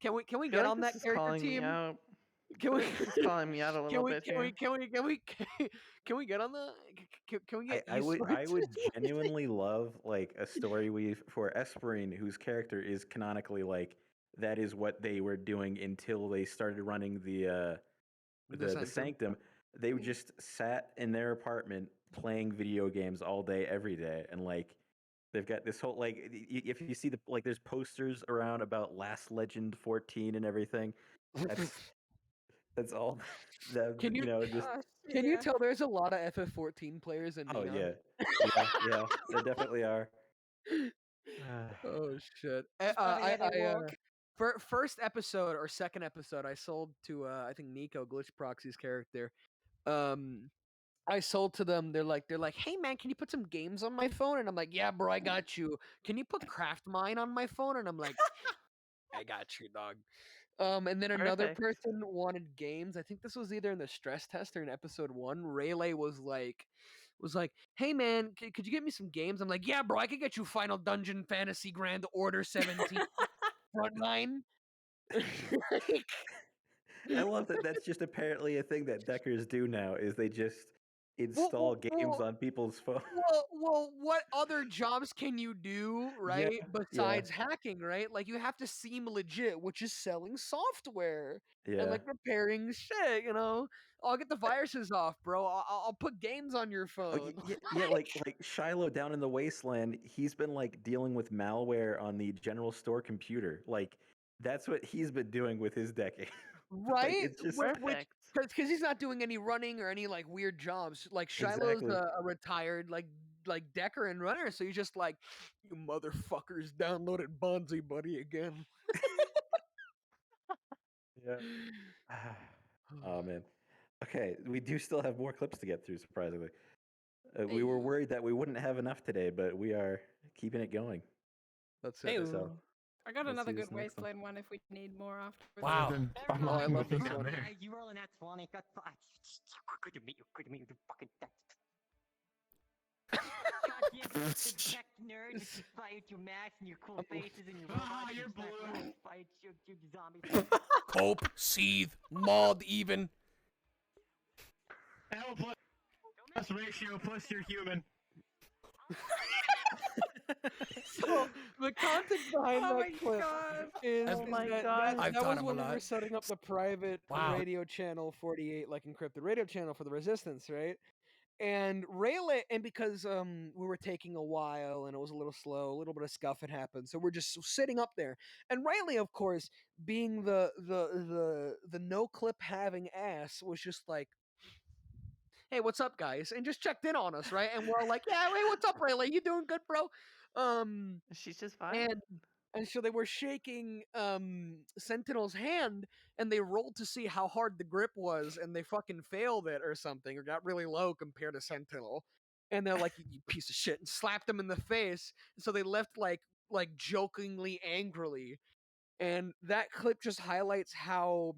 Can we I feel get like on this that is character calling me team? out. Can we This is calling me out a little bit here. Can we get on the can we get I would esports? genuinely love like a story weave for Esperine, whose character is canonically like that is what they were doing until they started running the Sanctum. They just sat in their apartment playing video games all day, every day, and like they've got this whole like if you see the like there's posters around about Last Legend 14 and everything. That's all. That Can you just can you tell there's a lot of FF14 players in oh Neon? yeah, there definitely are. Oh shit! First episode or second episode, I sold to I think Nico Glitch Proxy's character. I sold to them. They're like, hey man, can you put some games on my phone? And I'm like, yeah, bro, I got you. Can you put Craft Mine on my phone? And I'm like, I got you, dog. And then another Perfect. person wanted games. I think this was either in the stress test or in episode 1. Rayleigh was like, hey man, could you get me some games? I'm like, yeah, bro, I could get you Final Dungeon Fantasy Grand Order 17 Frontline. I love that. That's just apparently a thing that deckers do now. Is they just install games on people's phones. Well, what other jobs can you do, right? Besides hacking, right? Like you have to seem legit, which is selling software and like repairing shit. You know, I'll get the viruses off, bro. I'll put games on your phone. Yeah, like Shiloh down in the wasteland. He's been like dealing with malware on the general store computer. Like that's what he's been doing with his decking. Right? It's just Perfect. Because he's not doing any running or any like weird jobs. Like Shiloh's Exactly. a retired like decker and runner, so he's just like, you motherfuckers downloaded Bonzi Buddy again. Yeah. Oh man. Okay, we do still have more clips to get through. Surprisingly, we were worried that we wouldn't have enough today, but we are keeping it going. That's Hey, it. So I got let's another see good this next one. wasteland one if we need more afterwards. Wow. Oh, I love this one. You rolling that 20? Good to meet you. Good to meet you. Fucking tech nerd with your fight, your max, and your cool faces, and your robots. You're blue. Fight your zombies. Cope, seethe, maud, even. L plus ratio plus you're human. So the context behind Oh my that clip God. is Oh my that, God. that was when we were setting up the private Wow. radio channel 48, like encrypted radio channel for the Resistance, right? And Rayleigh, and because we were taking a while and it was a little slow, a little bit of scuff had happened, so we're just sitting up there. And Riley, of course, being the no clip having ass, was just like, "Hey, what's up, guys?" And just checked in on us, right? And we're all like, "Yeah, hey, what's up, Riley? You doing good, bro?" She's just fine. And so they were shaking Sentinel's hand, and they rolled to see how hard the grip was, and they fucking failed it or something, or got really low compared to Sentinel. And they're like, "You piece of shit," and slapped him in the face. And so they left like jokingly, angrily. And that clip just highlights how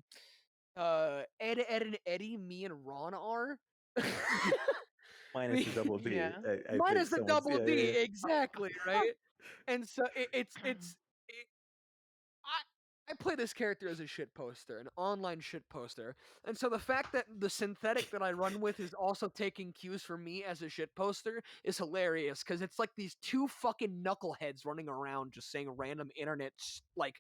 Ed, and Eddie, me and Ron are. Minus the double D. Yeah. I Minus think the someone's- double yeah, D, yeah, yeah. exactly, right? And so I play this character as a shit poster, an online shit poster. And so the fact that the synthetic that I run with is also taking cues from me as a shit poster is hilarious, because it's like these two fucking knuckleheads running around just saying random internet like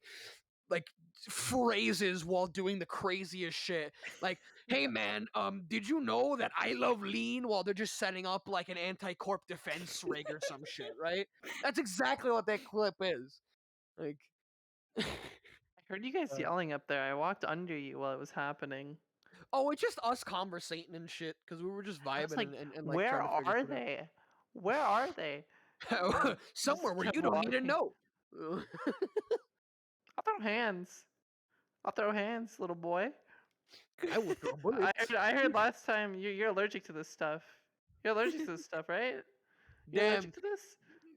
phrases while doing the craziest shit. Like, "Hey man, did you know that I love lean?" while they're just setting up like an anti-corp defense rig or some shit, right? That's exactly what that clip is. Like I heard you guys yelling up there. I walked under you while it was happening. Oh, it's just us conversating and shit, because we were just I was vibing like, and like where trying to figure are shit out. they? Where are they? Somewhere where kept you don't need to walking. know. I'll throw hands. I'll throw hands, little boy. I will throw bullets. I heard last time you're allergic to this stuff. You're allergic to this stuff, right? You're Damn. allergic to this?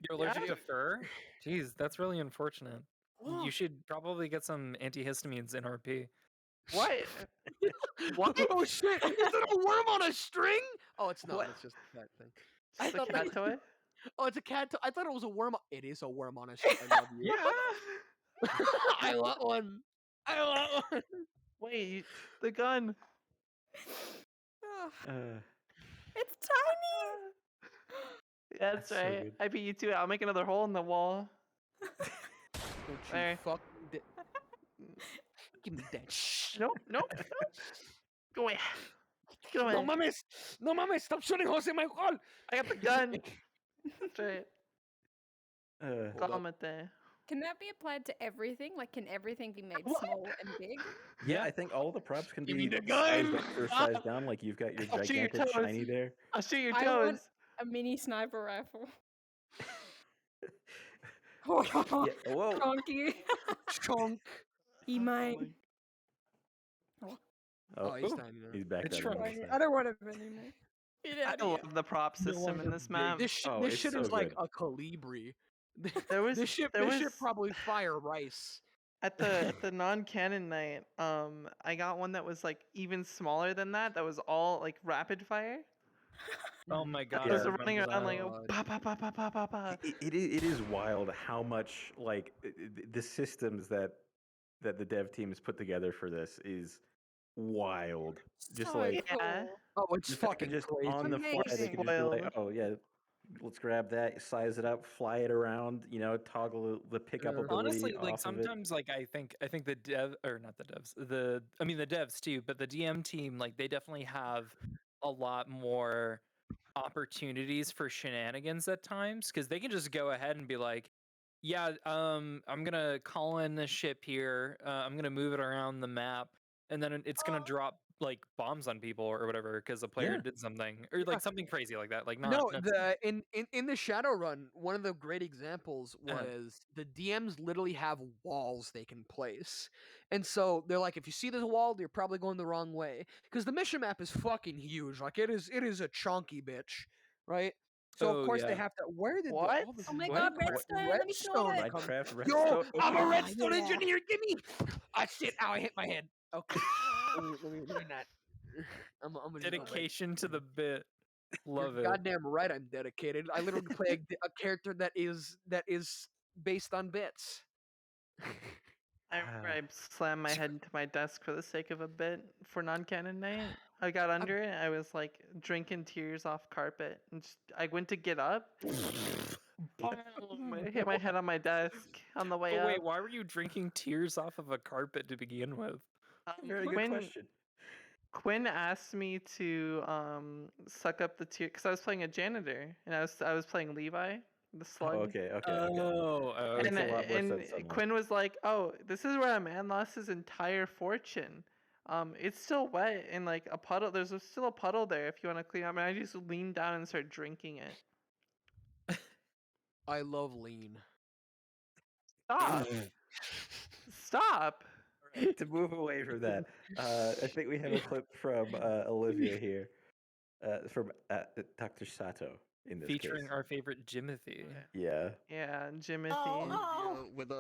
You're allergic Yeah. to fur? Jeez, that's really unfortunate. Whoa. You should probably get some antihistamines in RP. What? What? Oh shit! Is it a worm on a string? Oh, it's not. What? It's just a cat thing. Just a thought cat toy? Oh, it's a cat. I thought it was a worm. It is a worm on a string. I love you. Yeah. I want one. I want one. Wait, the gun. It's tiny. That's so right. good. I beat you to it. I'll make another hole in the wall. Don't you There. fuck. Give me that. Shh. Nope, nope, nope. Go away. Get away. No mames. No mames. Stop shooting Jose Michael. I got the gun. That's right. Cálmate. Can that be applied to everything? Like, can everything be made small and big? Yeah, I think all the props can Give be me the sized gun! up or sized down. Like you've got your I'll shoot your gigantic toes. shiny there. I'll shoot your I toes. want a mini sniper rifle. Yeah, whoa. Chonky. Chonk. He mine. Oh, he's ooh, tiny now. he's back It's there. shrunk. I don't want him anymore. Get out I of here. love the prop system in this map. This Oh, this it's shit so is like good. a Calibri. There was This shit probably fire rice. at the non-canon night. I got one that was like even smaller than that. That was all like rapid fire. Oh my god. I was I running remember around that. like oh, pa pa pa pa pa pa pa. It is wild how much like the systems that the dev team has put together for this is wild. Just So like Yeah. cool. Oh, it's the fact that fucking just crazy. on the fly, they Amazing. can just be like, Spoiled. oh yeah, let's grab that, size it up, fly it around, toggle the pickup ability Honestly, like off of it. sometimes like I think the dev or not the devs, the devs too, but the DM team, like they definitely have a lot more opportunities for shenanigans at times, because they can just go ahead and be like, yeah, I'm gonna call in this ship here, I'm gonna move it around the map, and then it's gonna drop like bombs on people or whatever because a player Yeah. did something or like something crazy like that. Like not No, not- the in the Shadowrun, one of the great examples Uh-huh. was the DMs literally have walls they can place, and so they're like, if you see this wall, you're probably going the wrong way, because the mission map is fucking huge. Like it is a chunky bitch, right? So Oh, of course they yeah. have to. Where did What? all this Oh my What? god, redstone. Let me snort it. Minecraft Yo, redstone. I'm a Ah, redstone yeah. engineer. Give me. Ah shit! Ow, I hit my head. Okay, let me not. I'm gonna just go back. dedication to the bit. Love You're it. goddamn right, I'm dedicated. I literally play a character that is based on bits. I remember I slammed my head into my desk for the sake of a bit for non-canon night. I got under it. I was like drinking tears off carpet, and I went to get up. Boom! I hit my head on my desk on the way But up. wait, why were you drinking tears off of a carpet to begin with? Very good question. Quinn asked me to suck up the tear because I was playing a janitor and I was playing Levi, the slug. Okay. Oh, Makes a lot more sense somehow. Quinn was like, "Oh, this is where a man lost his entire fortune. It's still wet and like a puddle. There's still a puddle there if you want to clean up." And I just leaned down and started drinking it. I love lean. Stop! Stop! To move away from that, I think we have a clip from Olivia here, from Dr. Sato in this featuring case. our favorite Jimothy. Yeah. Yeah, Jimothy. With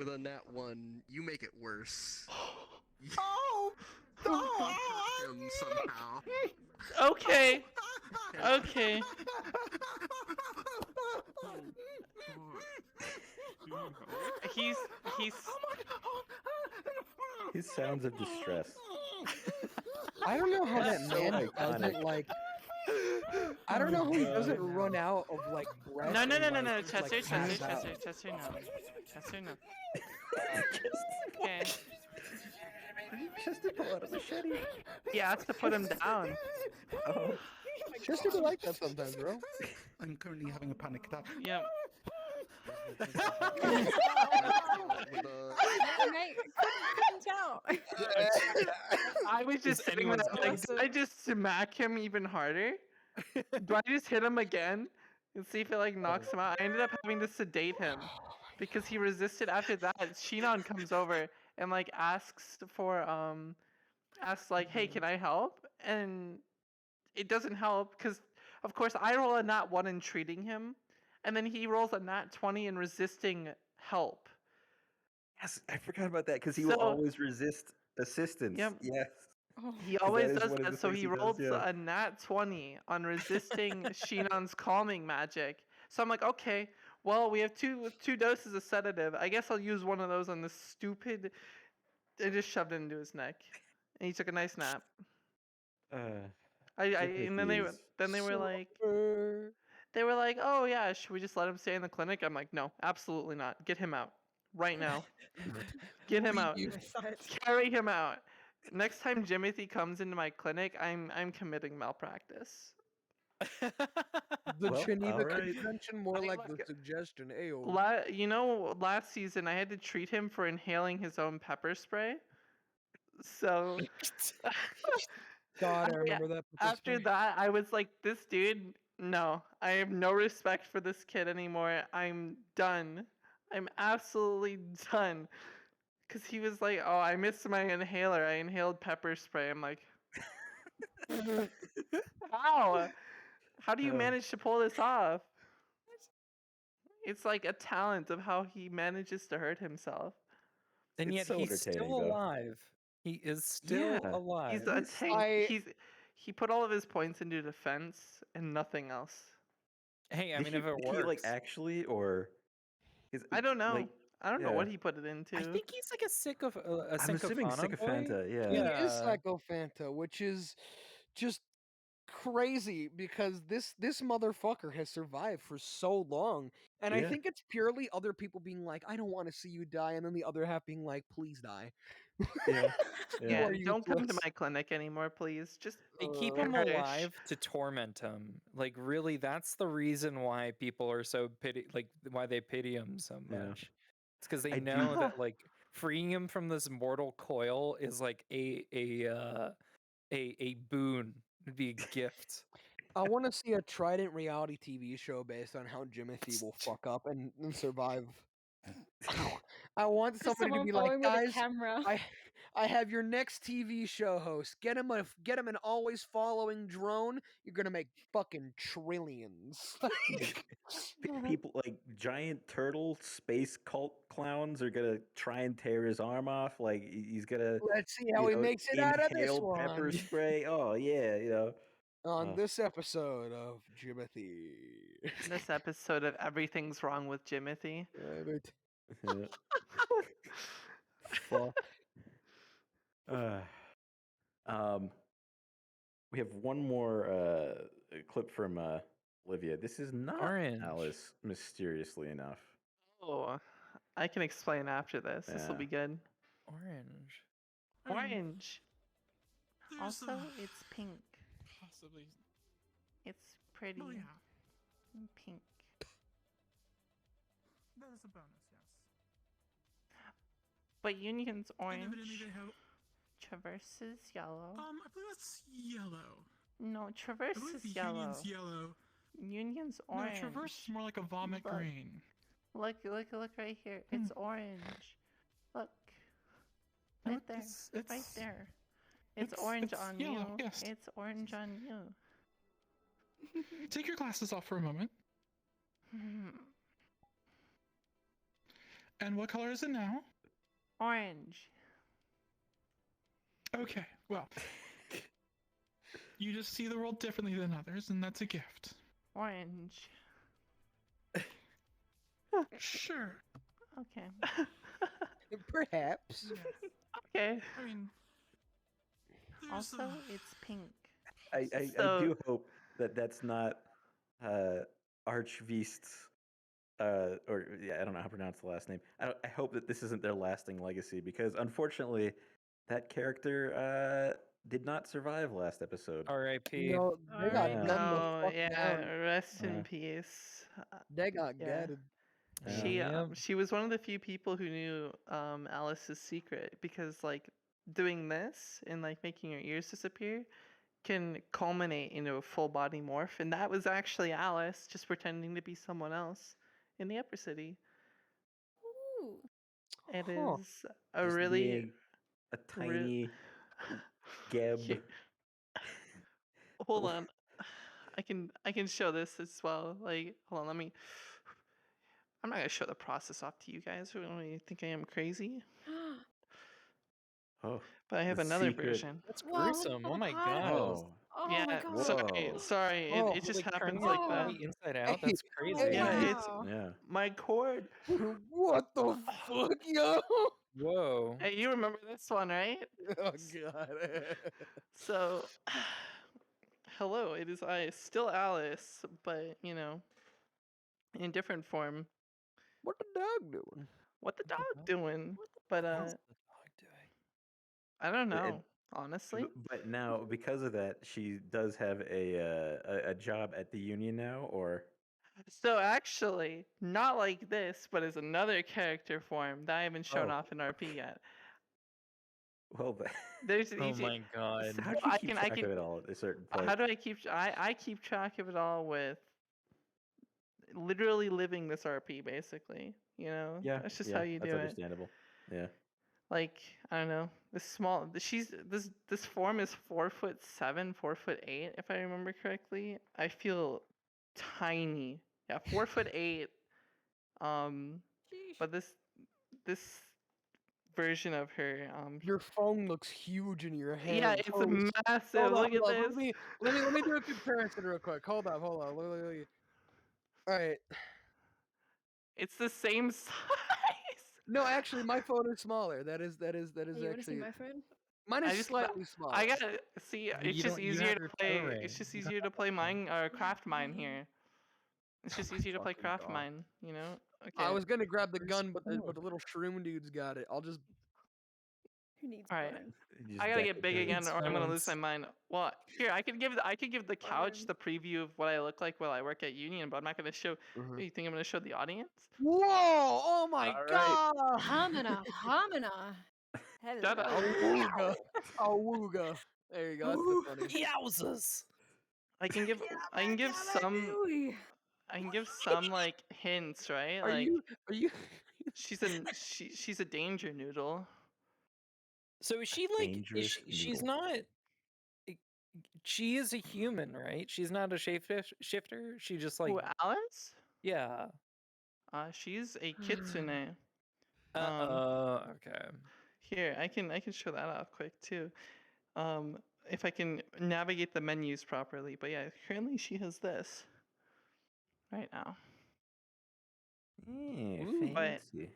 a nat 1, you make it worse. You hurt him somehow. Okay. Okay. His sounds of distress. I don't know how that So man iconic. doesn't like. I don't know how he doesn't run out of like breath. No, and, Chester, like, pass out. Chester, no. Chester, no. Okay. Chester, pull out a machete. He asked to put him down. Oh. Chester be like that sometimes, bro. I'm currently having a panic attack. Yep. Mate, couldn't tell. I was just sitting there like, do I just smack him even harder? Do I just hit him again and see if it like knocks him out? I ended up having to sedate him because he resisted. After that, Shinon comes over and like asks like, hey, can I help? And it doesn't help because of course I roll a nat 1 in treating him, and then he rolls a nat 20 in resisting help. Yes, I forgot about that because he will always resist assistance. Yep. Yes. He always does one of that, the so things he he does, rolled yeah. a nat 20 on resisting Shinon's calming magic. So I'm like, okay, well, we have two doses of sedative. I guess I'll use one of those on this stupid... I just shoved it into his neck. And he took a nice nap. And then they were like... They were like, oh yeah, should we just let him stay in the clinic? I'm like, no, absolutely not. Get him out. Right now. Get him out. Carry him out. Next time Jimothy comes into my clinic, I'm committing malpractice. The Geneva Convention, more like the suggestion. Ayo. Last season I had to treat him for inhaling his own pepper spray. So God, I remember that. After that, I was like, this dude, no, I have no respect for this kid anymore. I'm done. I'm absolutely done. Because he was like, oh, I missed my inhaler. I inhaled pepper spray. I'm like, how? How do you manage to pull this off? It's like a talent of how he manages to hurt himself. And yet he's still alive. He is still alive. He's a tank. He put all of his points into defense and nothing else. Hey, I mean, if it works. He, like, actually, or... I don't know. Like, I don't know what he put it into. I think he's like a I'm assuming sycophanta, yeah. He is sycophanta, which is just crazy because this motherfucker has survived for so long. And I think it's purely other people being like, I don't want to see you die, and then the other half being like, please die. Yeah, don't come to my clinic anymore, please. Just they keep him alive to torment him. Like, really, that's the reason why people are so why they pity him so much. It's because they know that like freeing him from this mortal coil is like a boon. It'd be a gift. I want to see a Trident reality TV show based on how Jimothy will fuck up and survive. I want somebody to be like, guys, I have your next TV show host. Get him an always following drone. You're gonna make fucking trillions. People like giant turtle space cult clowns are gonna try and tear his arm off. Like he's gonna. Let's see how he makes it out of this one. Pepper spray. Oh yeah, On Oh. this episode of Jimothy. This episode of Everything's Wrong with Jimothy. Fuck. We have one more clip from Olivia. This is not Orange. Alice, mysteriously enough. Oh, I can explain after this. This will Yeah. be good. Orange. Orange. There's Also, it's pink. possibly. It's pretty. Oh yeah, Pink. that is a bonus. Yes. But Union's And orange. evidently they have. Traverse is yellow. I believe that's yellow. No, I Traverse believe is yellow. Union's yellow. Union's orange. No, Traverse is more like a vomit Look. green. Look right here. It's orange. Look. No, Right there. it's- Right there. It's orange it's on yellow, you. yes. It's orange on you. Take your glasses off for a moment. And what color is it now? Orange. Okay, well. You just see the world differently than others, and that's a gift. Orange. Sure. Okay. Perhaps. Okay. I mean, Also, it's pink. I So- do hope that that's not Archviest's, or yeah, I don't know how to pronounce the last name. I hope that this isn't their lasting legacy, because unfortunately, that character did not survive last episode. R.I.P. No, they got Yeah. gunned the Oh, fuck yeah. down. Rest in Yeah. peace. They got Yeah. gutted. She was one of the few people who knew Alice's secret, because like doing this and like making her ears disappear can culminate into a full body morph, and that was actually Alice just pretending to be someone else in the upper city. Ooh. It Huh. is a Just really being a tiny geb. Here- Hold on. I can show this as well. Like, hold on, I'm not gonna show the process off to you guys. What do you think I am, crazy? Oh, But I have the another secret. version. That's Wow, look gruesome. at Oh the my pile. god. Oh, Oh Yeah, my god. sorry, Whoa. sorry. Oh, It just Like happens turning like your that. body inside out. That's crazy. Oh, Yeah, wow. it's yeah. my cord. What the fuck, yo? Whoa. Hey, you remember this one, right? Oh god. So, hello, it is I, still Alice, but in different form. What the dog doing? What the dog doing? But How's the dog doing? I don't And- know, honestly. But now, because of that, she does have a job at the union now, or So actually, not like this, but as another character form that I haven't shown Oh. off in RP yet. well, There's Oh easy. my god. how do So you I keep can- track of it all at a certain point? How do I keep? I keep track of it all with literally living this RP, basically. Yeah, that's just yeah, how you that's do it. understandable. Yeah. Like, I don't know, this form is 4'7", 4'8", if I remember correctly. I feel tiny. Yeah, 4'8". Sheesh. But this version of her, Your phone looks huge in your hand. yeah, it's Holy shit. massive. Hold on, Look at hold on, this. Let me do a comparison real quick. Hold on. Look. All right. It's the same size. No, actually, my phone is smaller. That is Hey, you want to see actually. my phone? Mine I is just- slightly smaller. I gotta see. You It's just don't- you easier have to your play. array. It's just You easier to play mine or craft mine here. It's just easier to play Fucking craft dog. mine. Okay. I was gonna grab the Where's gun, the but the little shroom dude's got it. I'll just. Who needs Alright. phone? You I just gotta get big decorate. again, It's or I'm gonna lose my phones. mind. Well, here I can give the couch Phone. the preview of what I look like while I work at Union, but I'm not gonna show. Mhm. You think I'm gonna show the audience? Whoa! Oh my All right. god! Hamina, Hamina. Hello. Shut up. Awooga. Awooga. There you go. That's the funny. Yowzers. I can give some like hints, right? Are Like you? she's a danger noodle. So is she like? Dangerous She's noodle. not. She is a human, right? She's not a shifter. She just like Who, Alice? yeah. She's a kitsune. Okay. Here, I can show that off quick too. if I can navigate the menus properly. But yeah, currently she has this right now. Yeah, But fancy.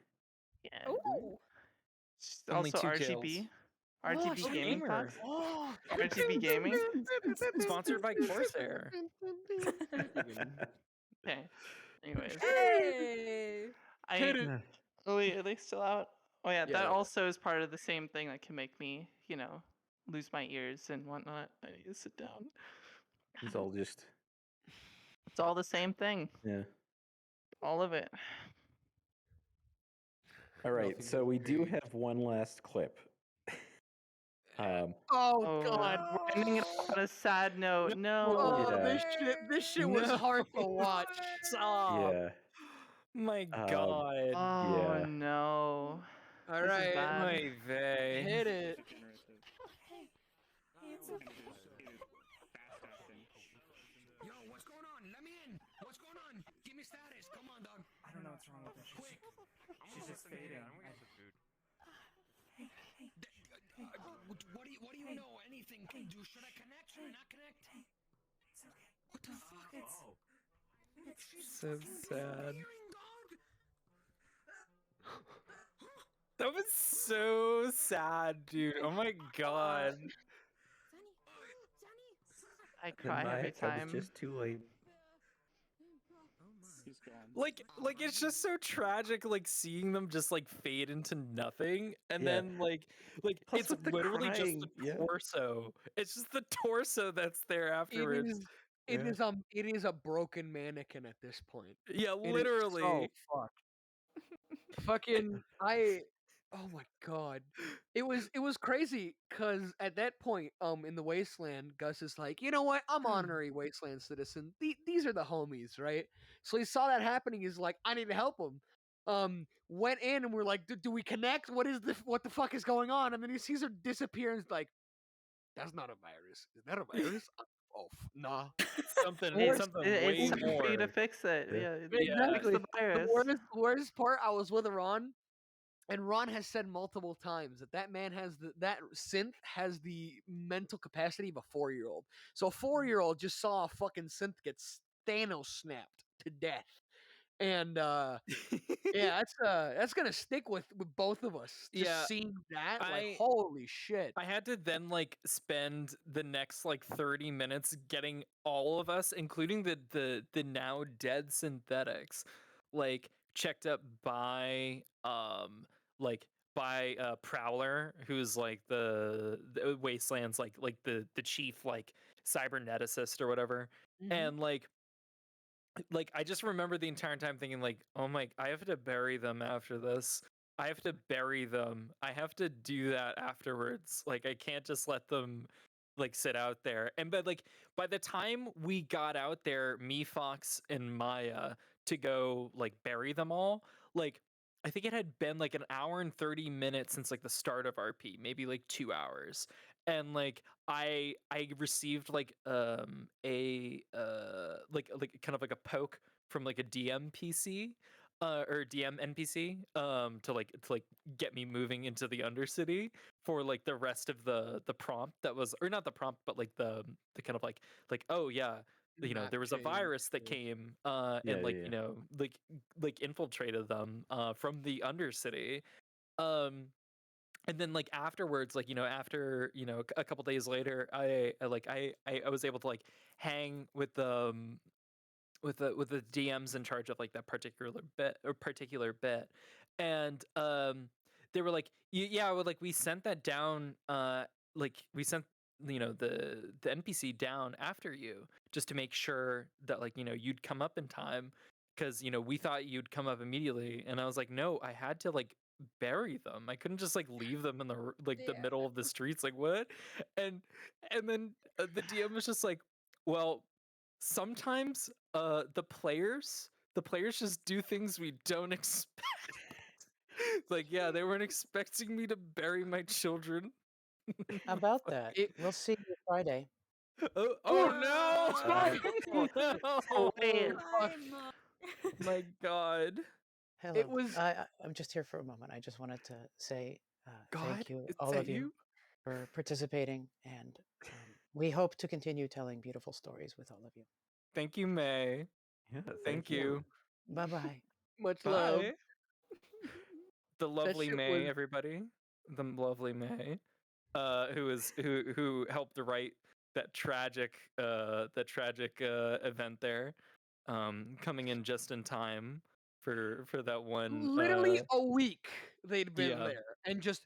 yeah, Ooh. it's Only also 2 RGB. kills. RGB gaming gamer. Fox. RGB gaming. Sponsored by Corsair. Okay. Anyways, Hey. Hit it. oh wait, are they still out? Oh yeah, Yeah. that also is part of the same thing that can make me, lose my ears and whatnot. I need to sit down. It's all just. It's all the same thing. Yeah. All of it. All right, Nothing so but we do pain. have one last clip. Oh God. We're ending it on a sad note. No. Oh, Yeah. this shit was hard to watch. Stop. Yeah. My Um, God. Oh Yeah. no. All This is right. bad. My vey. Hit it. Yo, what's going on? Let me in. What's going on? Give me status. Come on, dog. I don't know what's wrong with her. Quick. She's just fading. What do you know? Anything? Should I connect? Should I not connect? It's okay. What the fuck? So sad. Hearing, dog. That was so sad, dude. Oh my God. I cry every time. It's just too late. Like it's just so tragic, like seeing them just like fade into nothing, and Yeah. then like Plus it's with the literally crying, just the yeah. torso. It's just the torso that's there afterwards. It Yeah. is a broken mannequin at this point. Yeah, It is literally. so fucked. Oh my God. It was crazy because at that point, in the Wasteland, Gus is like, you know what? I'm honorary Wasteland citizen. These are the homies, right? So he saw that happening. He's like, I need to help him. Went in and we're like, do we connect? What the fuck is going on? And then he sees her disappear and he's like, that's not a virus. Is that a virus? Nah. Something It's way time for you to more. fix it. Yeah. Yeah, fix the The virus. worst part, I was with Ron, and Ron has said multiple times that man has that synth has the mental capacity of a 4-year-old. So a 4-year-old just saw a fucking synth get Thanos snapped to death, and yeah, that's gonna stick with both of us. Just Yeah, seeing that, like, I- holy shit. I had to then like spend the next like 30 minutes getting all of us, including the now dead synthetics, like checked up by Prowler, who's like the Wasteland's like the chief like cyberneticist or whatever. And like I just remember the entire time thinking like, oh my, I have to bury them after this. I have to bury them. I have to do that afterwards. Like I can't just let them like sit out there. And but like by the time we got out there, me, Fox, and Maya to go like bury them all, like I think it had been like an hour and 30 minutes since like the start of RP, maybe like 2 hours. And like I received like a like kind of like a poke from like a DM PC or DM NPC to like get me moving into the Undercity for like the rest of the prompt that was, or not the prompt, but like the kind of like oh yeah, you know, Map there was a change, virus that yeah. came Yeah, and like yeah. you know like infiltrated them from the Undercity. And then like afterwards, like, you know, after, you know, a couple days later, I was able to like hang with the with the DMs in charge of like that particular bit. And they were like, yeah, well, like we sent that down, like we sent, you know, the NPC down after you just to make sure that, like, you know, you'd come up in time, because, you know, we thought you'd come up immediately. And I was like, no, I had to like bury them. I couldn't just like leave them in the the middle of the streets. Like, what? And then the DM was just like, well, sometimes the players just do things we don't expect. Like, yeah, they weren't expecting me to bury my children. How about that? We'll see you Friday. Oh no! No! Wait. My God. Hello. I'm just here for a moment. I just wanted to say God, thank you, is all that of you. for participating, and we hope to continue telling beautiful stories with all of you. Thank you, May. Yeah, Thank you. Bye bye. Much love. Bye. The lovely shit May, was- everybody. The lovely May, who helped to write that tragic event there, coming in just in time for that one. Literally a week they'd been yeah. there, and just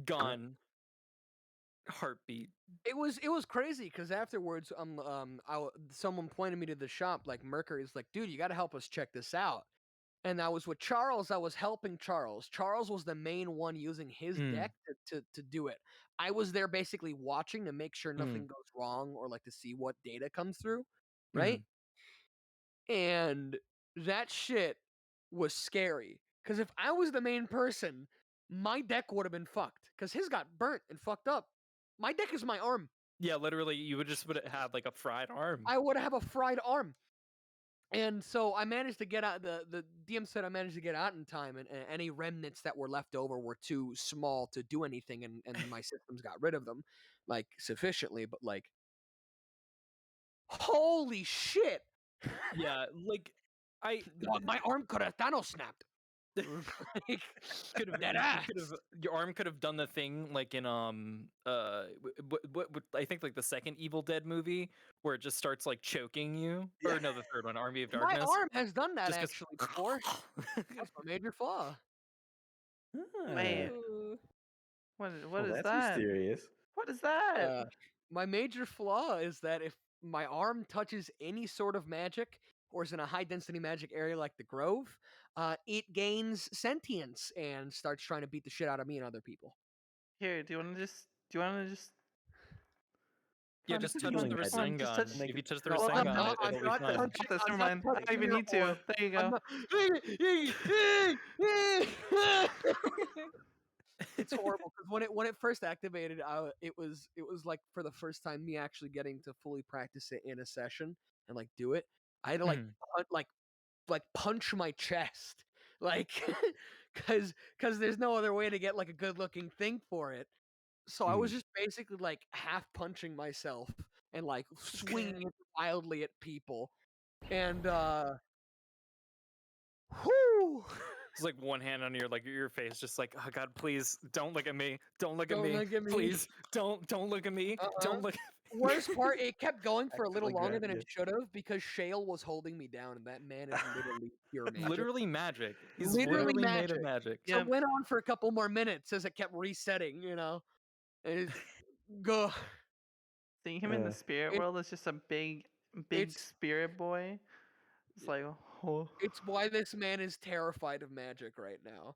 Gone. Heartbeat. it was crazy because afterwards, someone pointed me to the shop. Like Mercury's like, dude, you got to help us check this out. And I was with Charles. I was helping Charles. Charles was the main one using his deck to do it. I was there basically watching to make sure nothing goes wrong or like to see what data comes through, right? And that shit was scary because if I was the main person, my deck would have been fucked because his got burnt and fucked up. My deck is my arm. Yeah, literally, you would have like a fried arm. I would have a fried arm. And so I managed to get out. The DM said I managed to get out in time, and any remnants that were left over were too small to do anything, and my systems got rid of them, like sufficiently. But like, holy shit! Yeah, like my arm could have Thanos snapped. Could have your arm could have done the thing like in what I think like the second Evil Dead movie where it just starts like choking you, or no, the third one, Army of Darkness. My arm has done that Just gets- actually before. That's my major flaw. Wait. What is that's that? mysterious. What is that? My major flaw is that if my arm touches any sort of magic or is in a high density magic area like the Grove, it gains sentience and starts trying to beat the shit out of me and other people. Here, do you want to just Yeah, just touch the Rasengan. Just touch- If you touch the Well, Rasengan, I'm it'll not be fine. Got this, never mind. I don't even need to. There you go. It's horrible because when it first activated, it was like for the first time me actually getting to fully practice it in a session and like do it. I had to like punch my chest, like because there's no other way to get like a good looking thing for it. So I was just basically like half punching myself and like swinging it wildly at people, and whoo. It's like one hand on your face, just like, oh God, please don't look at me, don't look at Don't me, look at me. please don't look at me, don't look. Worst part, it kept going for a little Accidentally longer than grabbed it should have because Shale was holding me down, and that man is literally pure magic. Literally magic. He's Literally literally made magic. of magic. So it went on for a couple more minutes as it kept resetting, you know. And go. Seeing him in the spirit world is just a big spirit boy. It's like, oh. It's why this man is terrified of magic right now.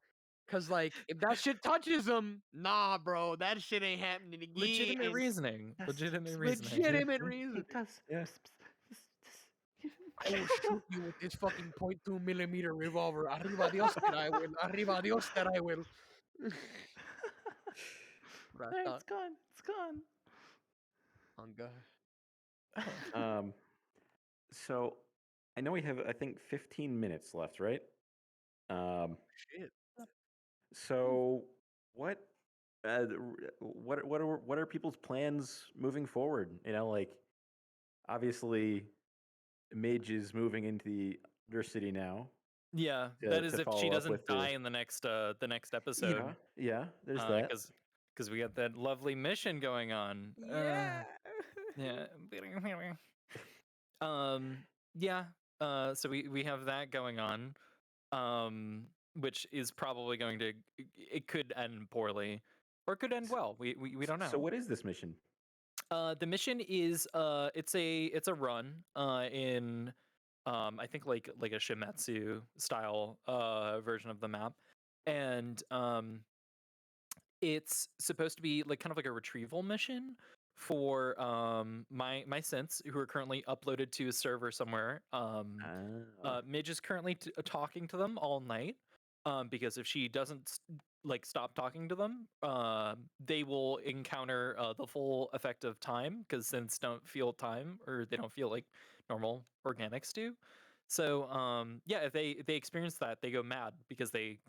Cause like, if that shit touches him, nah, bro, that shit ain't happening again. Legitimate reasoning. Legitimate reasoning. Legitimate reasoning. Yeah. I will shoot you with this fucking .2mm revolver. Arriba Dios that I will. Arriba Dios that I will. There, it's gone. It's gone. So I know we have, I think, 15 minutes left, right? Shit. So what are people's plans moving forward? You know, like obviously Midge is moving into the Undercity now. Yeah, to- that is to if follow she up doesn't with the- die in the next episode. Yeah, there's that. Because we got that lovely mission going on. Yeah. Yeah. So we have that going on, which is probably going to, it could end poorly, or it could end well. We don't know. So what is this mission? The mission is it's a run in I think like a Shimetsu style version of the map, and it's supposed to be like kind of like a retrieval mission for my synths who are currently uploaded to a server somewhere. Midge is currently talking to them all night, because if she doesn't stop talking to them, they will encounter the full effect of time, because synths don't feel time, or they don't feel like normal organics do. So yeah, if they experience that, they go mad because they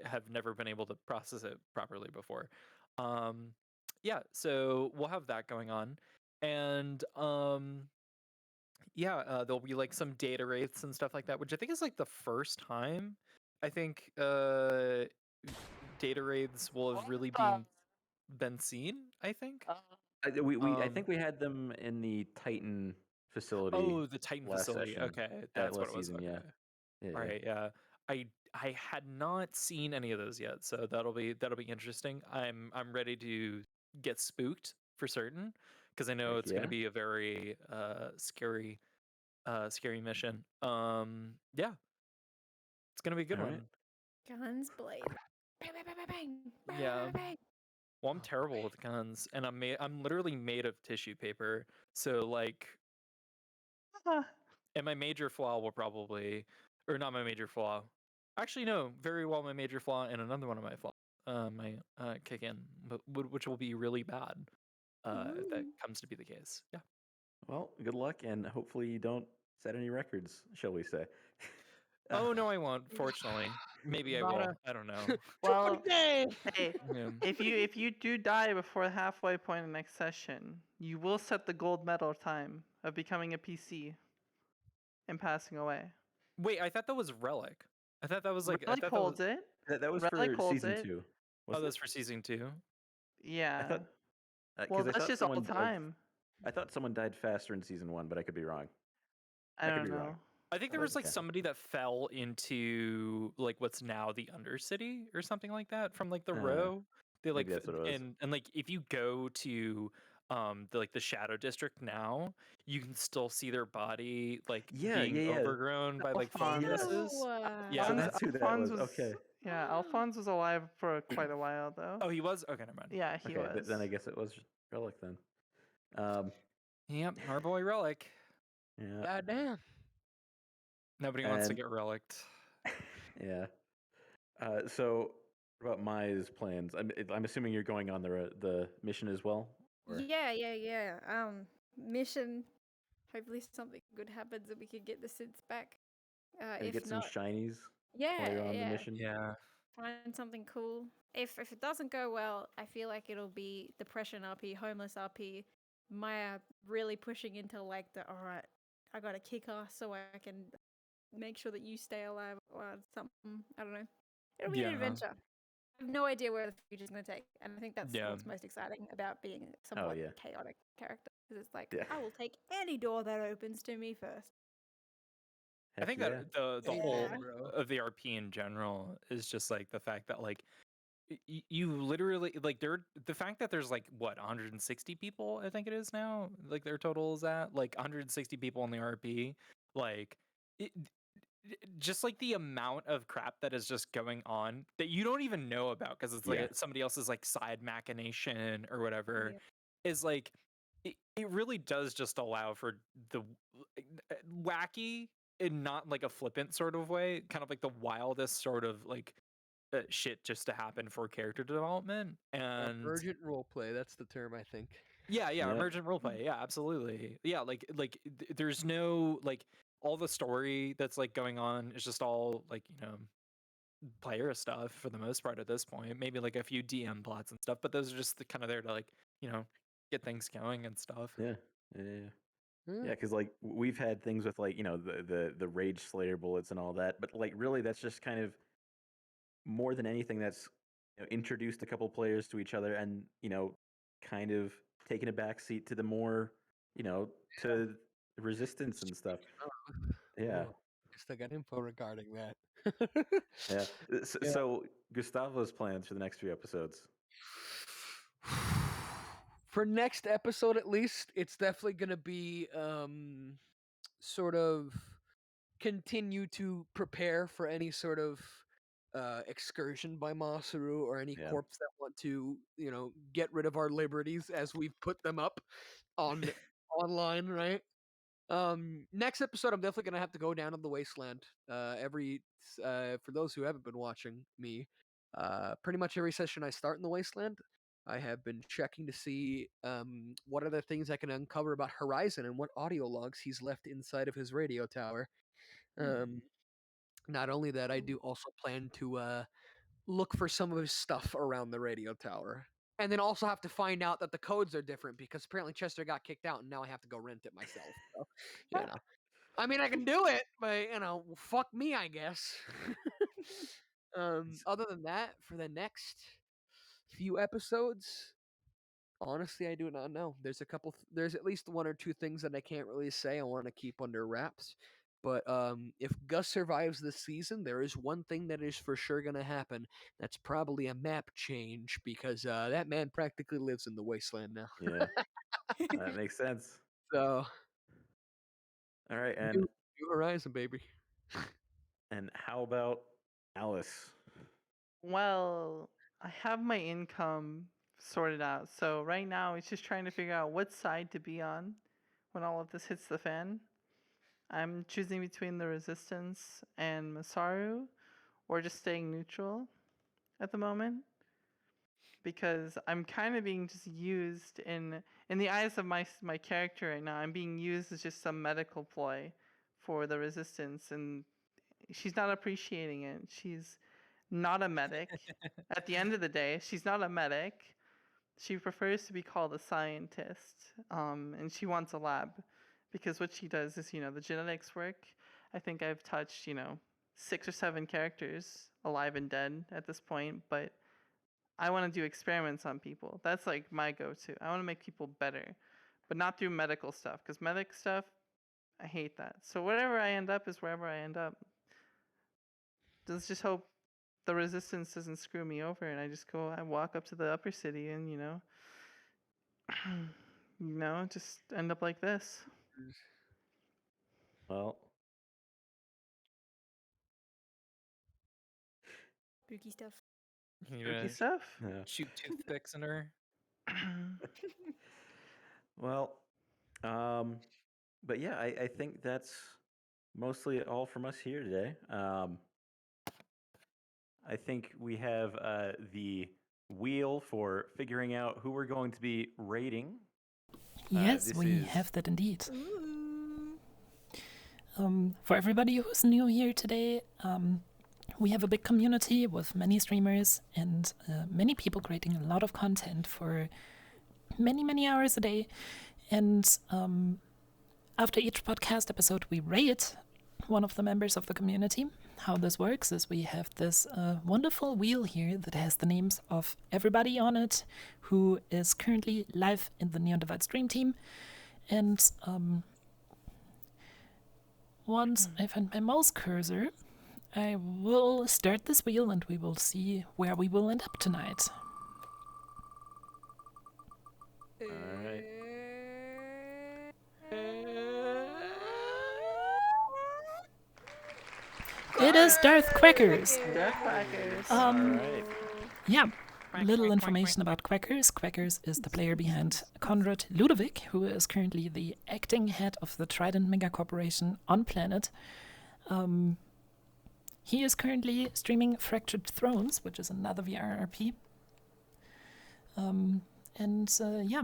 have never been able to process it properly before. Yeah, so we'll have that going on, and yeah, there'll be like some data wraiths and stuff like that, which I think is like the first time I think data wraiths will have really been seen. I think. I think we had them in the Titan facility. Oh, the Titan last facility. session, Okay, that's what last it was. season, Okay. Yeah. All right. Yeah. I had not seen any of those yet, so that'll be interesting. I'm ready to get spooked for certain because I know Heck it's going to yeah. be a very scary mission. Yeah, it's going to be a good All one. right. Guns blazing. Bang, bang, bang, bang, bang. Bang, Yeah. bang, bang. Well, I'm terrible with guns, and I'm literally made of tissue paper. So like, and my major flaw will probably, or not my major flaw. Actually, no, very well my major flaw and another one of my flaws, my kick in, which will be really bad if that comes to be the case. Yeah. Well, good luck, and hopefully you don't set any records, shall we say? Oh no, I won't. Fortunately, maybe I Not will. a- I don't know. Well, Hey! hey, Yeah. if you do die before the halfway point of next session, you will set the gold medal time of becoming a PC and passing away. Wait, I thought that was Relic. I thought that was like Relic holds it. That was Relic for holds season it. 2. Oh, that's for season 2. Yeah. I thought. Well, 'cause I that's thought just all someone time. I thought someone died faster in season 1, but I could be wrong. I could don't be know. wrong. I think there But, was like okay. somebody that fell into like what's now the Undercity or something like that from like the row. They like maybe that's what it was. and like if you go to the Shadow District now, you can still see their body like being yeah. overgrown by like Alphonse. funguses. So that's who that was. Okay. Yeah, Alphonse was alive for quite a while though. Oh, he was? Okay, never mind. Yeah, he Okay, was. then I guess it was Relic then. Yep, our boy Relic. Yeah. Goddamn. Nobody wants to And- get relicked. Yeah. So what about Mai's plans? I'm assuming you're going on the mission as well. Or- Yeah. Mission. Hopefully something good happens and we can get the synths back. and If get some not, shinies while you're on the mission. Yeah. find something cool. If it doesn't go well, I feel like it'll be depression RP, homeless RP, Maya really pushing into like all right, I gotta kick ass so I can make sure that you stay alive or something. I don't know. It'll be an Yeah. adventure. I have no idea where the future's gonna take, and I think that's Yeah. what's most exciting about being a somewhat yeah. chaotic character. Because it's like Yeah. I will take any door that opens to me first. I think yeah. that the Yeah. whole Bro. of the RP in general is just like the fact that like you literally like the fact that there's like what 160 people I think it is now, like their total is at like 160 people in the RP, like just like the amount of crap that is just going on that you don't even know about because it's like Yeah. somebody else's like side machination or whatever is like it really does just allow for the wacky in not like a flippant sort of way, kind of like the wildest sort of like shit just to happen for character development and Emergent roleplay, that's the term, I think. yeah, Yep. emergent roleplay. Yeah, absolutely. Yeah, like there's no like all the story that's like going on is just all like, you know, player stuff for the most part at this point. Maybe like a few DM plots and stuff, but those are just kind of there to like, you know, get things going and stuff. Yeah. Yeah, because like we've had things with like, you know, the Rage Slayer bullets and all that, but like really that's just kind of more than anything that's, you know, introduced a couple players to each other and, you know, kind of taken a backseat to the more, you know, to resistance and stuff. Yeah. Oh, guess I got info regarding that. Yeah. Yeah. So Gustavo's plans for the next few episodes. For next episode at least, it's definitely gonna be sort of continue to prepare for any sort of excursion by Masaru or any Yeah. corps that want to, you know, get rid of our liberties as we've put them up on online, right? Next episode, I'm definitely gonna have to go down to the wasteland. For those who haven't been watching me, pretty much every session I start in the wasteland, I have been checking to see what other things I can uncover about Horizon and what audio logs he's left inside of his radio tower. Not only that, I do also plan to look for some of his stuff around the radio tower. and then also have to find out that the codes are different because apparently Chester got kicked out and now I have to go rent it myself. So, I mean, I can do it, but fuck me, I guess. Other than that, for the next few episodes, honestly, I do not know. There's there's at least one or two things that I can't really say. I want to keep under wraps. But if Gus survives this season, there is one thing that is for sure going to happen. That's probably a map change because that man practically lives in the wasteland now. Yeah, that makes sense. So, all right, and New Horizon, baby. And how about Alice? Well, I have my income sorted out. So right now it's just trying to figure out what side to be on when all of this hits the fan. I'm choosing between the Resistance and Masaru, or just staying neutral at the moment. Because I'm kind of being just used in the eyes of my character right now. I'm being used as just some medical ploy for the Resistance, and she's not appreciating it. She's not a medic. At the end of the day, she's not a medic. She prefers to be called a scientist, and she wants a lab, because what she does is, the genetics work. I think I've touched, 6 or 7 characters, alive and dead at this point, but I want to do experiments on people. That's like my go-to. I want to make people better, but not through medical stuff, because medic stuff, I hate that. So wherever I end up is wherever I end up. Let's just hope the Resistance doesn't screw me over, and I walk up to the upper city and, just end up like this. Well, spooky stuff. Spooky stuff? Yeah. Shoot toothpicks in her. Well, but yeah, I think that's mostly all from us here today. I think we have the wheel for figuring out who we're going to be rating. Yes, we have that indeed. For everybody who's new here today, we have a big community with many streamers and many people creating a lot of content for many, many hours a day. And after each podcast episode, we rate one of the members of the community. How this works is we have this wonderful wheel here that has the names of everybody on it who is currently live in the Neon Divide stream team. And once I find my mouse cursor, I will start this wheel and we will see where we will end up tonight. All right. It is Darth Quackers. Darth Quackers. Right. Yeah. Little information about Quackers. Quackers is the player behind Konrad Ludovic, who is currently the acting head of the Trident Mega Corporation on Planet. He is currently streaming Fractured Thrones, which is another VRRP. Yeah.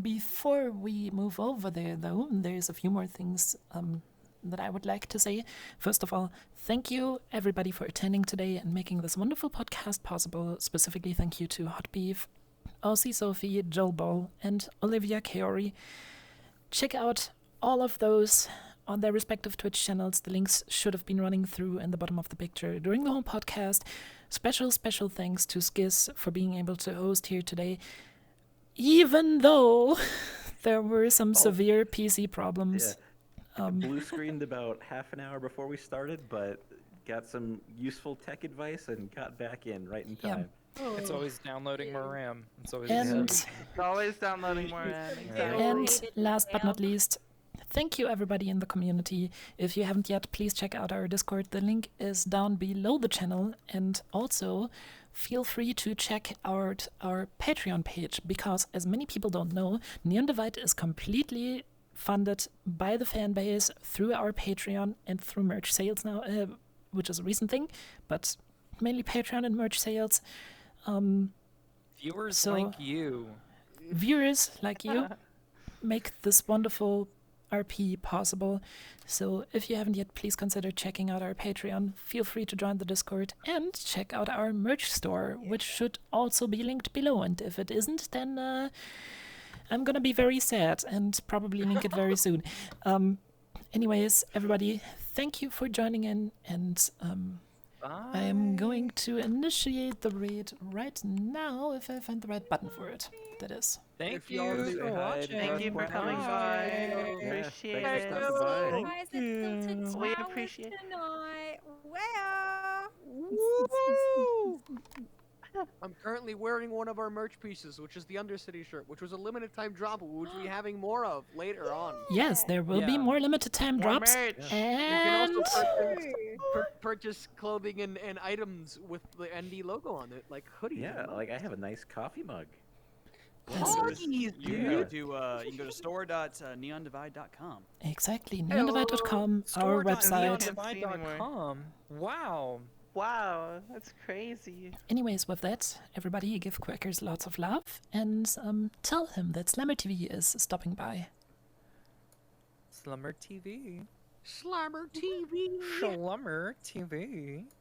Before we move over there, though, there's a few more things that I would like to say. First of all, thank you everybody for attending today and making this wonderful podcast possible. Specifically, thank you to Hot Beef, AussieSophie, Jowlbowl, and OliviaKaori. Check out all of those on their respective Twitch channels. The links should have been running through in the bottom of the picture during the whole podcast. Special thanks to Skiz for being able to host here today, even though there were some severe PC problems. Yeah. Blue screened about half an hour before we started, but got some useful tech advice and got back in right in time. Yeah. It's always downloading more RAM. It's always always downloading more RAM. Exactly. And last but not least, thank you everybody in the community. If you haven't yet, please check out our Discord. The link is down below the channel. And also, feel free to check out our Patreon page, because as many people don't know, Neon Divide is completely funded by the fan base through our Patreon and through merch sales now, which is a recent thing, but mainly Patreon and merch sales. Viewers like you make this wonderful RP possible. So if you haven't yet, please consider checking out our Patreon. Feel free to join the Discord and check out our merch store, which should also be linked below. And if it isn't, then I'm gonna be very sad and probably link it very soon. Anyways, everybody, thank you for joining in, and I am going to initiate the raid right now if I find the right button for it. That is. Thank you for watching. Thank you for coming by. Appreciate it. Guys, it's till We 2 appreciate. tonight. Well. I'm currently wearing one of our merch pieces, which is the Undercity shirt, which was a limited time drop, which we'll be having more of later on. Yes, there will be more limited time drops. You And can also purchase clothing and items with the ND logo on it, like hoodies. Yeah, like I have a nice coffee mug. You can go to store.neondivide.com. exactly, neondivide.com, our website. Neondivide.com. Wow. Wow, that's crazy. Anyways, with that, everybody give Quackers lots of love and tell him that SlummerTV is stopping by. SlummerTV. SlummerTV. SlummerTV.